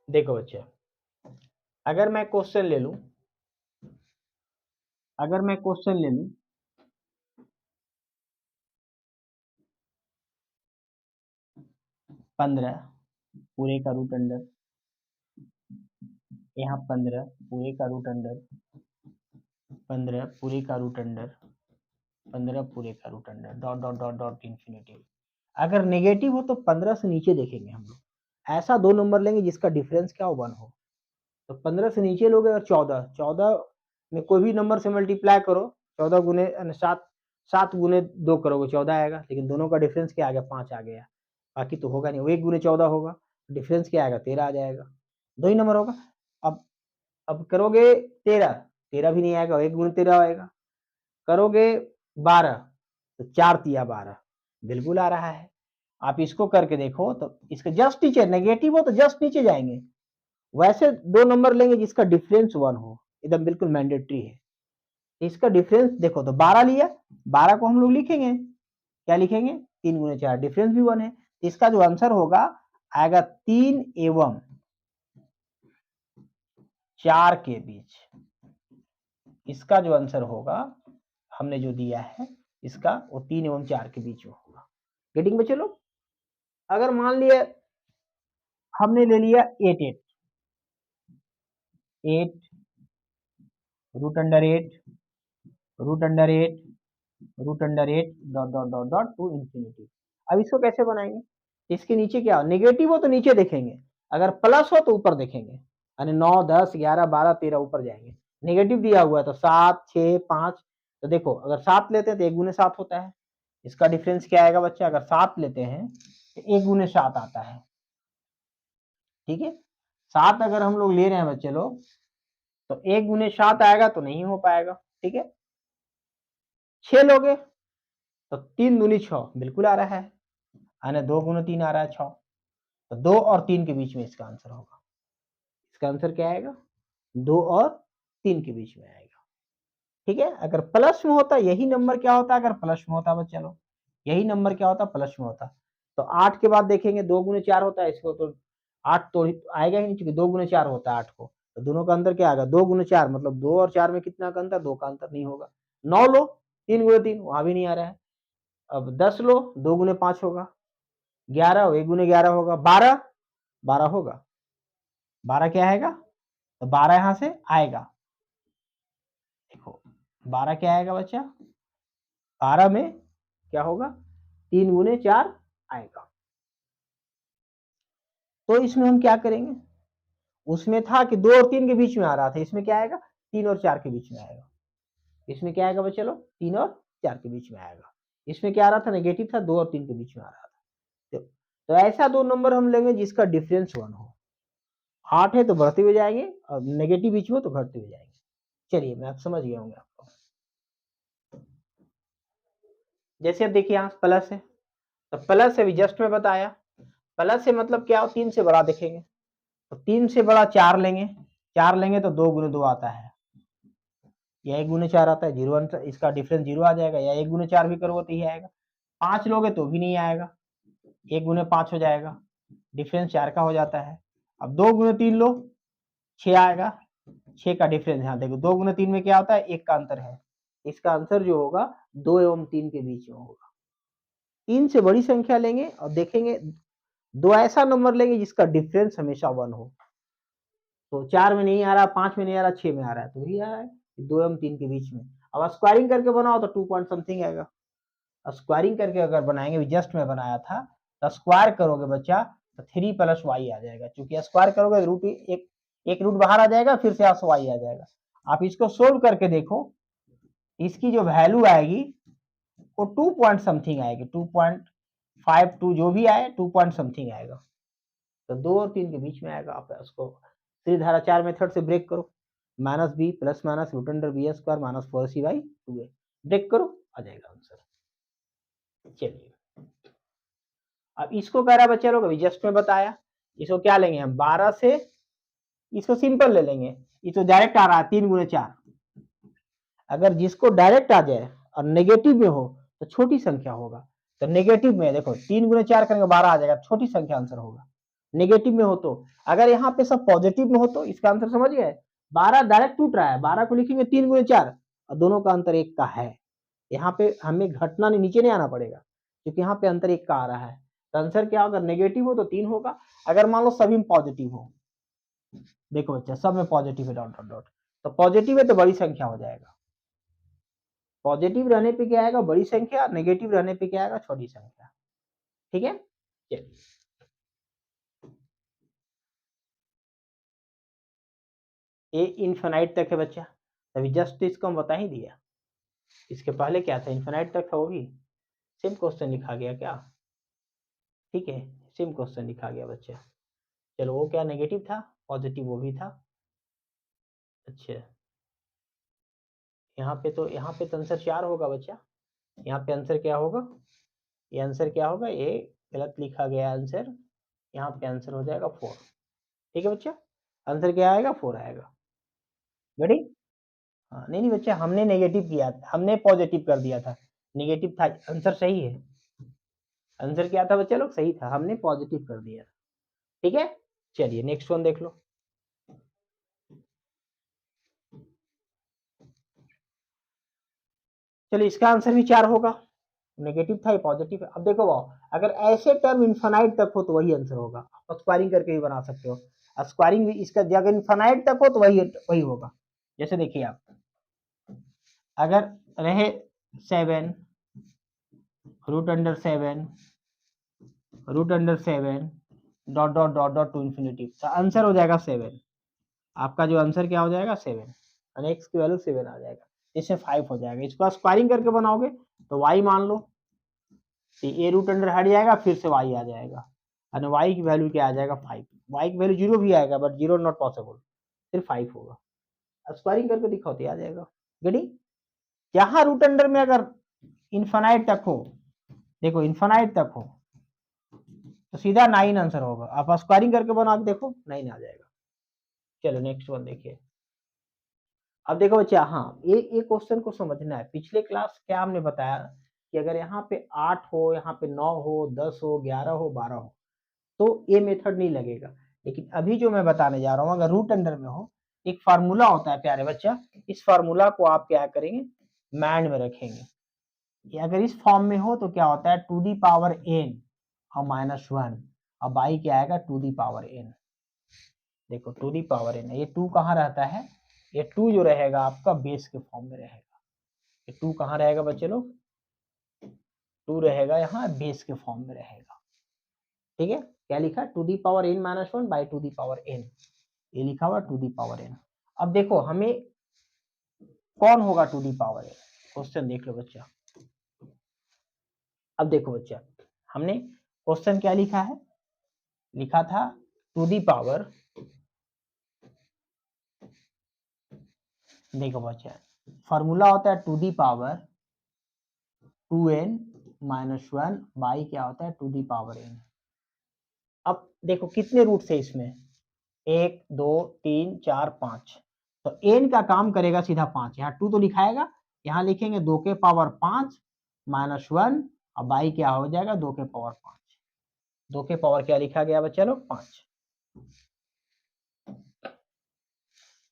देखो बच्चे, अगर मैं क्वेश्चन ले लूं, अगर मैं क्वेश्चन ले लूं 15 पूरे का रूट अंडर, यहाँ 15 पूरे का रूट अंडर, 15 पूरे का रूट अंडर, 15 पूरे का root under, dot dot dot dot infinity. अगर नेगेटिव हो तो 15 से नीचे देखेंगे हम लोग, ऐसा दो नंबर लेंगे जिसका डिफरेंस क्या हो 1 हो, तो 15 से नीचे लोगे और 14, 14 में कोई भी नंबर से मल्टीप्लाई करो, 14 गुने 7, 7 गुने 2 करोगे 14 आएगा, लेकिन दोनों का डिफरेंस क्या आ गया 5 आ गया, बाकी तो होगा नहीं, 1 गुने 14 होगा, डिफरेंस क्या आएगा 13 आ जाएगा, दो ही नंबर होगा। अब करोगे 13, 13 भी नहीं आएगा, 1 गुने 13 आएगा, करोगे 12 तो 4 तिया 12, बिल्कुल आ रहा है। आप इसको करके देखो तो इसका जस्ट नीचे, नेगेटिव हो तो जस्ट नीचे जाएंगे, वैसे दो नंबर लेंगे जिसका डिफरेंस 1 हो, एकदम बिल्कुल मैंडेटरी है। इसका डिफरेंस देखो तो 12 लिया, 12 को हम लोग लिखेंगे, क्या लिखेंगे 3 गुने 4, डिफरेंस भी 1 है, इसका जो आंसर होगा आएगा 3 एवं 4 के बीच, इसका जो आंसर होगा हमने जो दिया है इसका वो 3 एवं 4 के बीच में होगा। गेटिंग बच्चे लोग, अगर मान लिया हमने ले लिया 8 8 8 root under 8 root under 8 root under 8 dot dot dot dot to infinity. अब इसको कैसे बनाएंगे, इसके नीचे क्या नेगेटिव हो तो नीचे देखेंगे, अगर प्लस हो तो ऊपर देखेंगे, यानी 9 10 11 12 13 ऊपर जाएंगे। नेगेटिव दिया हुआ है तो 7 6 5, तो देखो अगर 7 लेते हैं तो 1 गुने 7 होता है, इसका डिफरेंस क्या आएगा बच्चा, अगर 7 लेते हैं तो 1 गुने 7 आता है, ठीक है। 7 अगर हम लोग ले रहे हैं बच्चे लोग तो 1 गुने 7 आएगा तो नहीं हो पाएगा, ठीक है। 6 लोगे तो 3 दूनी 6 बिल्कुल आ रहा है, यानी 2 गुने 3 आ रहा है 6, तो 2 और 3 के बीच में इसका आंसर होगा, इसका आंसर क्या आएगा 2 और 3 के बीच में आएगा, ठीक है। अगर प्लस में होता यही नंबर क्या होता, अगर प्लस में होता बच्चा लोग यही नंबर क्या होता प्लस में होता, तो 8 के बाद देखेंगे 2 गुने 4 होता है, इसको तो 8 तो आएगा ही नहीं क्योंकि 2 गुने 4 होता है 8 को, तो दोनों का अंतर क्या आएगा 2 गुने 4, मतलब 2 और 4 में कितना का अंतर, 2 का अंतर नहीं होगा। 9 लो 3 गुने 3 वहां भी नहीं आ रहा है, अब 10 लो 2 गुने 5 होगा, 11 1 गुने 11 होगा, 12 12 होगा, 12 क्या आएगा, तो 12 यहां से आएगा, देखो 12 क्या आएगा बच्चा, 12 में क्या होगा 3 गुने 4 आएगा। तो इसमें हम क्या करेंगे, उसमें था कि 2 और 3 के बीच में आ रहा था, इसमें क्या आएगा 3 और 4 के बीच में आएगा, इसमें क्या आएगा बच्चे लोग 3 और 4 के बीच में आएगा। इसमें क्या आ रहा था, नेगेटिव था, 2 और 3 के बीच में आ रहा था। तो ऐसा 2 नंबर हम लेंगे जिसका डिफरेंस 1 हो। 8 है तो बढ़ते हुए जाएंगे और नेगेटिव बीच में तो घटते हुए जाएंगे। चलिए मैं आप समझ गया होंगे आपको। जैसे अब देखिए यहाँ प्लस है, तो प्लस अभी जस्ट में बताया, प्लस से मतलब क्या हो, 3 से बड़ा देखेंगे, तो 3 से बड़ा 4 लेंगे, 4 लेंगे तो 2 गुने 2 आता है, या 1 गुने 4 आता है, 0 इसका डिफरेंस 0 आ जाएगा, या 1 गुने 4 भी करोगे तो ही आएगा। 5 लोगे तो भी नहीं आएगा, 1 गुने 5 हो जाएगा, डिफरेंस 4 का हो जाता है। अब 2 गुने 3 लो, 6 आएगा, 6 का डिफरेंस यहाँ देखो, 2 गुने 3 में क्या होता है, 1 का अंतर है, इसका आंसर जो होगा 2 एवं 3 के बीच में होगा। 3 से बड़ी संख्या लेंगे और देखेंगे 2 ऐसा नंबर लेंगे जिसका डिफरेंस हमेशा 1 हो। तो 4 में नहीं आ रहा, 5 में नहीं आ रहा, 6 में आ रहा है, तो वही आ रहा है 2 एवं 3 के बीच में। अब स्क्वायरिंग करके बनाओ तो 2 पॉइंट समथिंग आएगा। स्क्वायरिंग करके अगर बनाएंगे, जस्ट में बनाया था, तो स्क्वायर करोगे बच्चा तो 3 प्लस वाई आ जाएगा, क्योंकि स्क्वायर करोगे रूट एक रूट बाहर आ जाएगा, फिर से वाई आ जाएगा। आप इसको सोल्व करके देखो, इसकी जो वैल्यू आएगी वो 2 पॉइंट समथिंग आएगी, 2.52 जो भी आए 2 पॉइंट समथिंग आएगा, तो 2 और 3 के बीच में आएगा। आप उसको त्रिधारा 4 मेथड से ब्रेक करो, minus b plus minus root under b square minus 4c/2a, break करो, आ जाएगा आंसर। चलिए अब इसको कह रहा है बच्चे लोग, अभी जस्ट में बताया, इसको क्या लेंगे हम, 12 से, इसको सिंपल ले लेंगे, इसको डायरेक्ट आ रहा है 3 गुने 4, अगर जिसको डायरेक्ट आ जाए और नेगेटिव में हो तो छोटी संख्या होगा, तो नेगेटिव में देखो 3 गुने 4 करेंगे 12 आ जाएगा, छोटी संख्या आंसर होगा। नेगेटिव में हो तो, अगर यहाँ पे सब पॉजिटिव में हो तो इसका आंसर समझ गए, 12 डायरेक्ट टूट रहा है, 12 को लिखेंगे 3 गुने 4 और दोनों का अंतर 1 का है, यहाँ पे हमें घटना नहीं, नीचे नहीं आना पड़ेगा, क्योंकि यहाँ पे अंतर 1 का आ रहा है। तो आंसर क्या होगा, नेगेटिव हो तो 3 होगा, अगर मान लो सभी में पॉजिटिव हो, देखो बच्चा सब में पॉजिटिव है, डॉट डॉट डॉट, तो पॉजिटिव है तो बड़ी संख्या हो जाएगा, पॉजिटिव रहने पे क्या आएगा, बड़ी संख्या, नेगेटिव रहने पे क्या आएगा, छोटी संख्या। ठीक है, चलिए ए इनफाइनाइट तक है बच्चा, अभी जस्ट इसको हम बता ही दिया, इसके पहले क्या था, इनफाइनाइट तक था, वो भी सेम क्वेश्चन लिखा गया क्या, ठीक है, सेम क्वेश्चन लिखा गया बच्चा। चलो वो क्या नेगेटिव था, पॉजिटिव वो भी था। अच्छा यहाँ पे तो आंसर 4 होगा बच्चा, यहाँ पे आंसर क्या होगा, ये आंसर क्या होगा, ये गलत लिखा गया आंसर, यहाँ पे आंसर हो जाएगा 4। ठीक है बच्चा, आंसर क्या आएगा, 4 आएगा। रेडी, हाँ नहीं नहीं बच्चा, हमने नेगेटिव किया था, हमने पॉजिटिव कर दिया था, नेगेटिव था, आंसर सही है, आंसर क्या था बच्चा लोग, सही था, हमने पॉजिटिव कर दिया। ठीक है, चलिए नेक्स्ट वन देख लो। चलिए इसका आंसर भी 4 होगा, नेगेटिव था, ये पॉजिटिव है। अब देखो वो, अगर ऐसे टर्म इन्फानाइट तक हो तो वही आंसर होगा, आप स्क्वायरिंग करके भी बना सकते हो, स्क्वायरिंग भी इसका अगर इन्फानाइट तक हो तो वही होगा। जैसे देखिए आप, अगर रहे 7 root under 7 dot dot dot dot to infinity, तो आंसर हो जाएगा 7, आपका जो आंसर क्या हो जाएगा 7, और एक्स की वैल्यू 7 आ जाएगा, इससे 5 हो जाएगा। इसको स्क्वायरिंग करके बनाओगे तो y मान लो, तो ए रूट अंडर हट जाएगा, फिर से y आ जाएगा, और y की वैल्यू क्या आ जाएगा 5, y की वैल्यू 0 भी आएगा, बट 0 नॉट पॉसिबल, सिर्फ 5 होगा। स्क्वायरिंग करके दिखाओ तो आ जाएगा। गड़ी यहाँ रूट अंडर में अगर इन्फानाइट तक हो, देखो इन्फानाइट तक हो तो सीधा 9 आंसर होगा, आप स्क्वायरिंग करके बना के देखो 9 आ जाएगा। चलो नेक्स्ट वन देखिए। अब देखो बच्चा, हाँ ये क्वेश्चन को समझना है, पिछले क्लास क्या हमने बताया कि अगर यहाँ पे 8 हो, यहाँ पे 9 हो, 10 हो, 11 हो, 12 हो तो ये मेथड नहीं लगेगा, लेकिन अभी जो मैं बताने जा रहा हूँ, अगर रूट अंडर में हो, एक फार्मूला होता है प्यारे बच्चा, इस फार्मूला को आप क्या करेंगे, माइंड में रखेंगे। अगर इस फॉर्म में हो तो क्या होता है, टू दी पावर एन और -1, और बाई क्या आएगा, टू दी पावर एन। देखो टू दी पावर एन, ये 2 कहाँ रहता है, ये 2 जो रहेगा आपका बेस के फॉर्म में रहेगा, ये 2 कहाँ रहेगा बच्चे लोग, 2 रहेगा यहाँ बेस के फॉर्म में रहेगा। ठीक है, क्या लिखा, to the power n -1 by to the power n, ये लिखा हुआ टू दी पावर एन। अब देखो हमें कौन होगा to the power n, question देख लो बच्चा, अब देखो बच्चा, हमने क्वेश्चन क्या लिखा है, लिखा था टू दी पावर, देखो बच्चा फॉर्मूला होता है to the power 2n minus 1 by क्या होता है टू दी पावर n। अब देखो कितने रूट्स है इसमें, 1 2 3 4 5, तो n का काम करेगा सीधा 5, यहाँ 2 तो लिखाएगा, यहाँ लिखेंगे 2 के पावर 5 माइनस 1 और बाई क्या हो जाएगा 2 के पावर 5, 2 के पावर क्या लिखा गया बच्चा लोग 5,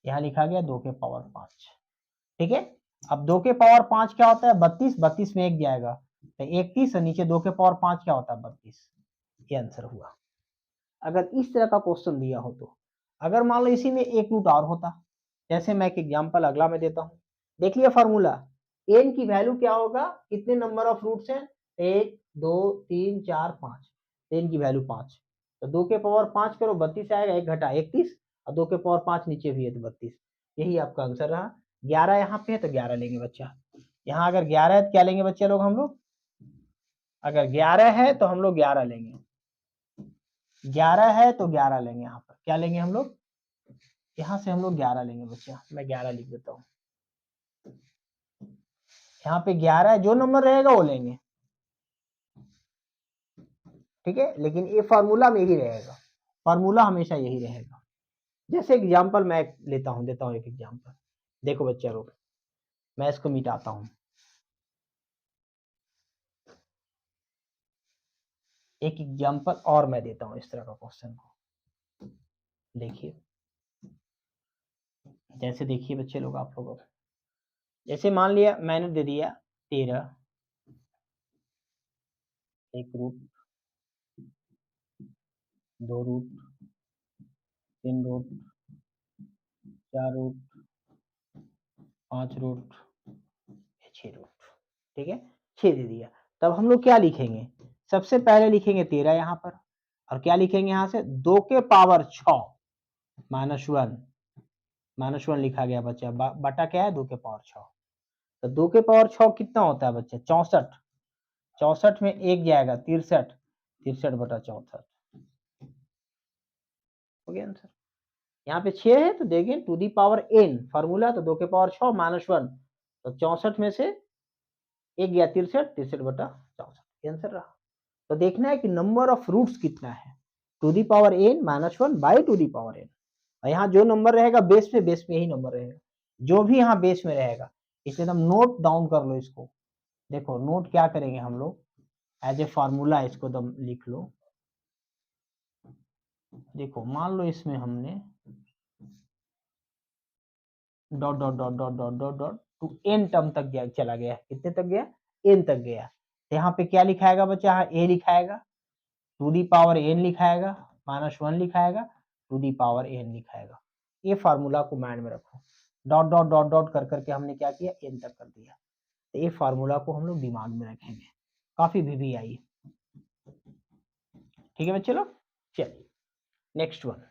यहाँ लिखा गया 2 के पावर 5, ठीक है। अब 2 के पावर 5 क्या होता है 32, 32 में 1 जाएगा तो 31 और नीचे 2 के पावर 5 क्या होता है 32, ये आंसर हुआ। अगर इस तरह का क्वेश्चन दिया हो तो, अगर मान लो इसी में एक रूट और होता, जैसे मैं एक एग्जांपल अगला में देता हूं, देख लिया फॉर्मूला, n की वैल्यू क्या होगा, कितने नंबर ऑफ रूट्स हैं 1 2 3 4 5, n की वैल्यू 5, तो 2 के पावर 5 करो 32 आएगा, 1 घटा 31 और 2 के पावर 5 नीचे भी है तो 32, यही आपका आंसर रहा। 11 यहाँ पे है तो 11 लेंगे बच्चा, यहाँ अगर 11 है तो क्या लेंगे बच्चे लोग हम लोग, अगर 11 है तो हम लोग 11 लेंगे, 11 है तो 11 लेंगे, यहाँ पर क्या लेंगे हम लोग, यहाँ से हम लोग 11 लेंगे बच्चा, मैं 11 लिख देता हूँ, यहाँ पे 11 है, जो नंबर रहेगा वो लेंगे, ठीक है, लेकिन ये फॉर्मूला में ही रहेगा, फॉर्मूला हमेशा यही रहेगा। जैसे एग्जांपल मैं लेता हूँ, देता हूँ एक एग्जांपल, देखो बच्चा लोग मैं इसको मिटाता हूँ, एक एग्जांपल और मैं देता हूँ इस तरह का क्वेश्चन को, देखिए जैसे देखिए बच्चे लोग आप लोगों को, जैसे मान लिया मैंने दे दिया 13, एक root, 2 root, 3 root, 4 root, 5 root, 6 root, ठीक है 6 दे दिया। तब हम लोग क्या लिखेंगे, सबसे पहले लिखेंगे 13 यहाँ पर, और क्या लिखेंगे यहाँ से 2 के पावर 6 माइनस 1, माइनस 1 लिखा गया बच्चा, बटा क्या है 2 के पावर 6, तो 2 के पावर 6 कितना होता है बच्चा 64, 64 में 1 जाएगा 63, 63 बटा 64 हो गया आंसर। यहाँ पे 6 है तो देखिए to the power n formula, तो 2 के पावर 6 माइनस 1, तो 64 में से 1 गया 63, 63 बटा 64 आंसर रहा। तो देखना है कि नंबर ऑफ रूट्स कितना है, to the power n minus 1 by to the power n, और यहाँ जो नंबर रहेगा बेस में यही नंबर रहेगा, जो भी यहाँ बेस में रहेगा, इसलिए हम नोट डाउन कर लो इसको, देखो नोट क्या करेंगे हम लोग, एज ए फॉर्मूला इसको दम लिख लो, देखो मान लो इसमें हमने dot dot dot dot dot dot dot to n term तक गया, चला गया, कितने तक गया n तक गया, तो यहाँ पे क्या लिखाएगा बच्चा, यहाँ a लिखाएगा, टू दी पावर n लिखाएगा, माइनस 1 लिखाएगा, टू दी पावर n लिखाएगा, ये फार्मूला को माइंड में रखो, डॉट डॉट डॉट डॉट कर करके हमने क्या किया n तक कर दिया, तो ये फार्मूला को हम लोग दिमाग में रखेंगे, काफी भी आई, ठीक है बच्चे लोग। चलिए नेक्स्ट वन,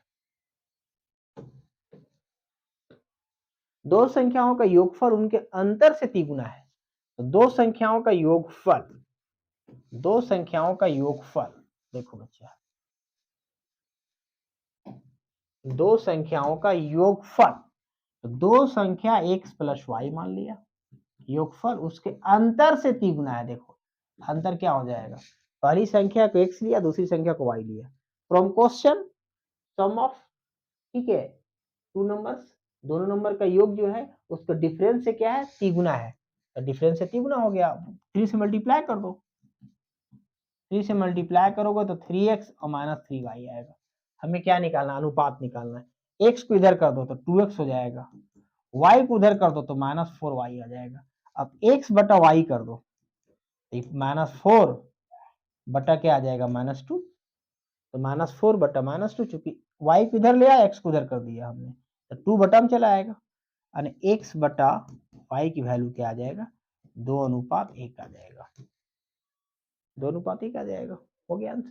दो संख्याओं का योगफल उनके अंतर से तिगुना है, तो दो संख्याओं का योगफल, दो संख्याओं का योगफल, देखो बच्चा दो संख्याओं का योगफल, तो दो संख्या x प्लस वाई मान लिया, योगफल उसके अंतर से तिगुना है, देखो अंतर क्या हो जाएगा, पहली संख्या को x लिया, दूसरी संख्या को y लिया, फ्रॉम क्वेश्चन सम ऑफ, ठीक है टू नंबर्स, दोनों नंबर का योग जो है उसका डिफरेंस से क्या है तिगुना है, तो डिफरेंस से तिगुना हो गया, 3 से मल्टीप्लाई कर दो, 3 से मल्टीप्लाई करोगे तो 3x और माइनस 3y आएगा, हमें क्या निकालना, अनुपात निकालना है, x को इधर कर दो तो 2x हो जाएगा, y को उधर कर दो तो माइनस 4y आ जाएगा, अब x बटा y कर दो, माइनस 4 बटा क्या आ जाएगा माइनस 2, तो माइनस 4 बटा माइनस 2, चूंकि y को इधर ले आया x को उधर कर दिया हमने, तो 2 बटा में चला आएगा, यानी x बटा y की वैल्यू क्या आ जाएगा 2:1 आ जाएगा, 2:1 आ जाएगा, हो गया आंसर,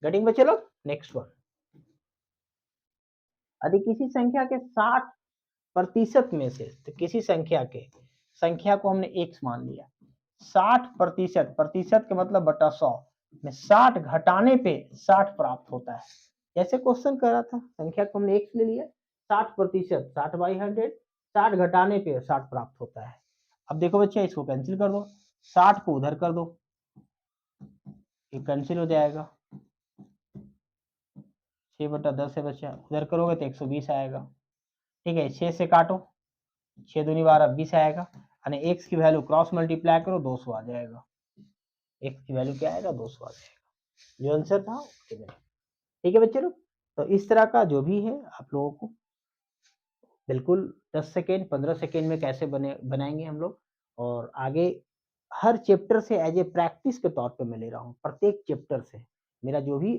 गेटिंग बच्चे लोग। नेक्स्ट वन, यदि किसी संख्या के 60% में से, तो किसी संख्या के, संख्या को हमने x मान लिया, 60%, प्रतिशत का मतलब बटा 100 में 60 घटाने पे 60 प्राप्त होता है। जैसे क्वेश्चन कर रहा था, संख्या को हमने x ले लिया, 60%, 60/100, 60 घटाने पे 60 प्राप्त होता है। अब देखो बच्चे, इसको कैंसिल कर दो, 60 को उधर कर दो, ये कैंसिल हो जाएगा, 6/10 है बच्चा, उधर करोगे तो 120 आएगा। ठीक है, 6 से काटो, 6 दूनी 12, 20 आएगा, यानी x की वैल्यू क्रॉस मल्टीप्लाई करो, 200 आ जाएगा। x की वैल्यू क्या आएगा, 200 आ जाएगा। जो आंसर था ठीक है बच्चे लोग। तो इस तरह का जो भी है आप लोगों को बिल्कुल 10 सेकेंड 15 सेकेंड में कैसे बनाएंगे हम लोग, और आगे हर चैप्टर से एज ए प्रैक्टिस के तौर पे मैं ले रहा हूँ। प्रत्येक चैप्टर से मेरा जो भी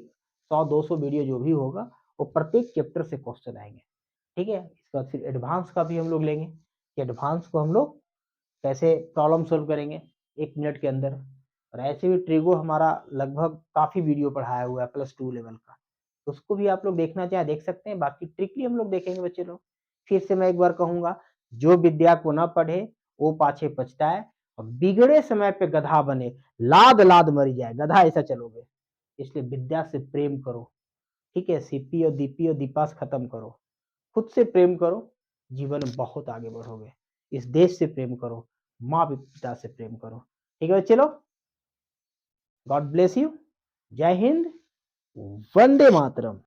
100-200 वीडियो जो भी होगा, वो प्रत्येक चैप्टर से क्वेश्चन आएंगे। ठीक है, इसके बाद फिर एडवांस का भी हम लोग लेंगे कि एडवांस को हम लोग कैसे प्रॉब्लम सोल्व करेंगे 1 मिनट के अंदर। और ऐसे भी ट्रिगो हमारा लगभग काफ़ी वीडियो पढ़ाया हुआ है +2 लेवल का, तो उसको भी आप लोग देखना चाहे देख सकते हैं। बाकी ट्रिकली हम लोग देखेंगे बच्चे लोग। फिर से मैं एक बार कहूँगा, जो विद्या को ना पढ़े वो पाछे पछताए, और बिगड़े समय पे गधा बने, लाद लाद मरी जाए। गधा ऐसा चलोगे, इसलिए विद्या से प्रेम करो। ठीक है, सीपी और दीपी और दीपा से खत्म करो, खुद से प्रेम करो, जीवन में बहुत आगे बढ़ोगे। इस देश से प्रेम करो, माँ पिता से प्रेम करो। ठीक है चलो, गॉड ब्लेस यू, जय हिंद, वंदे मातरम।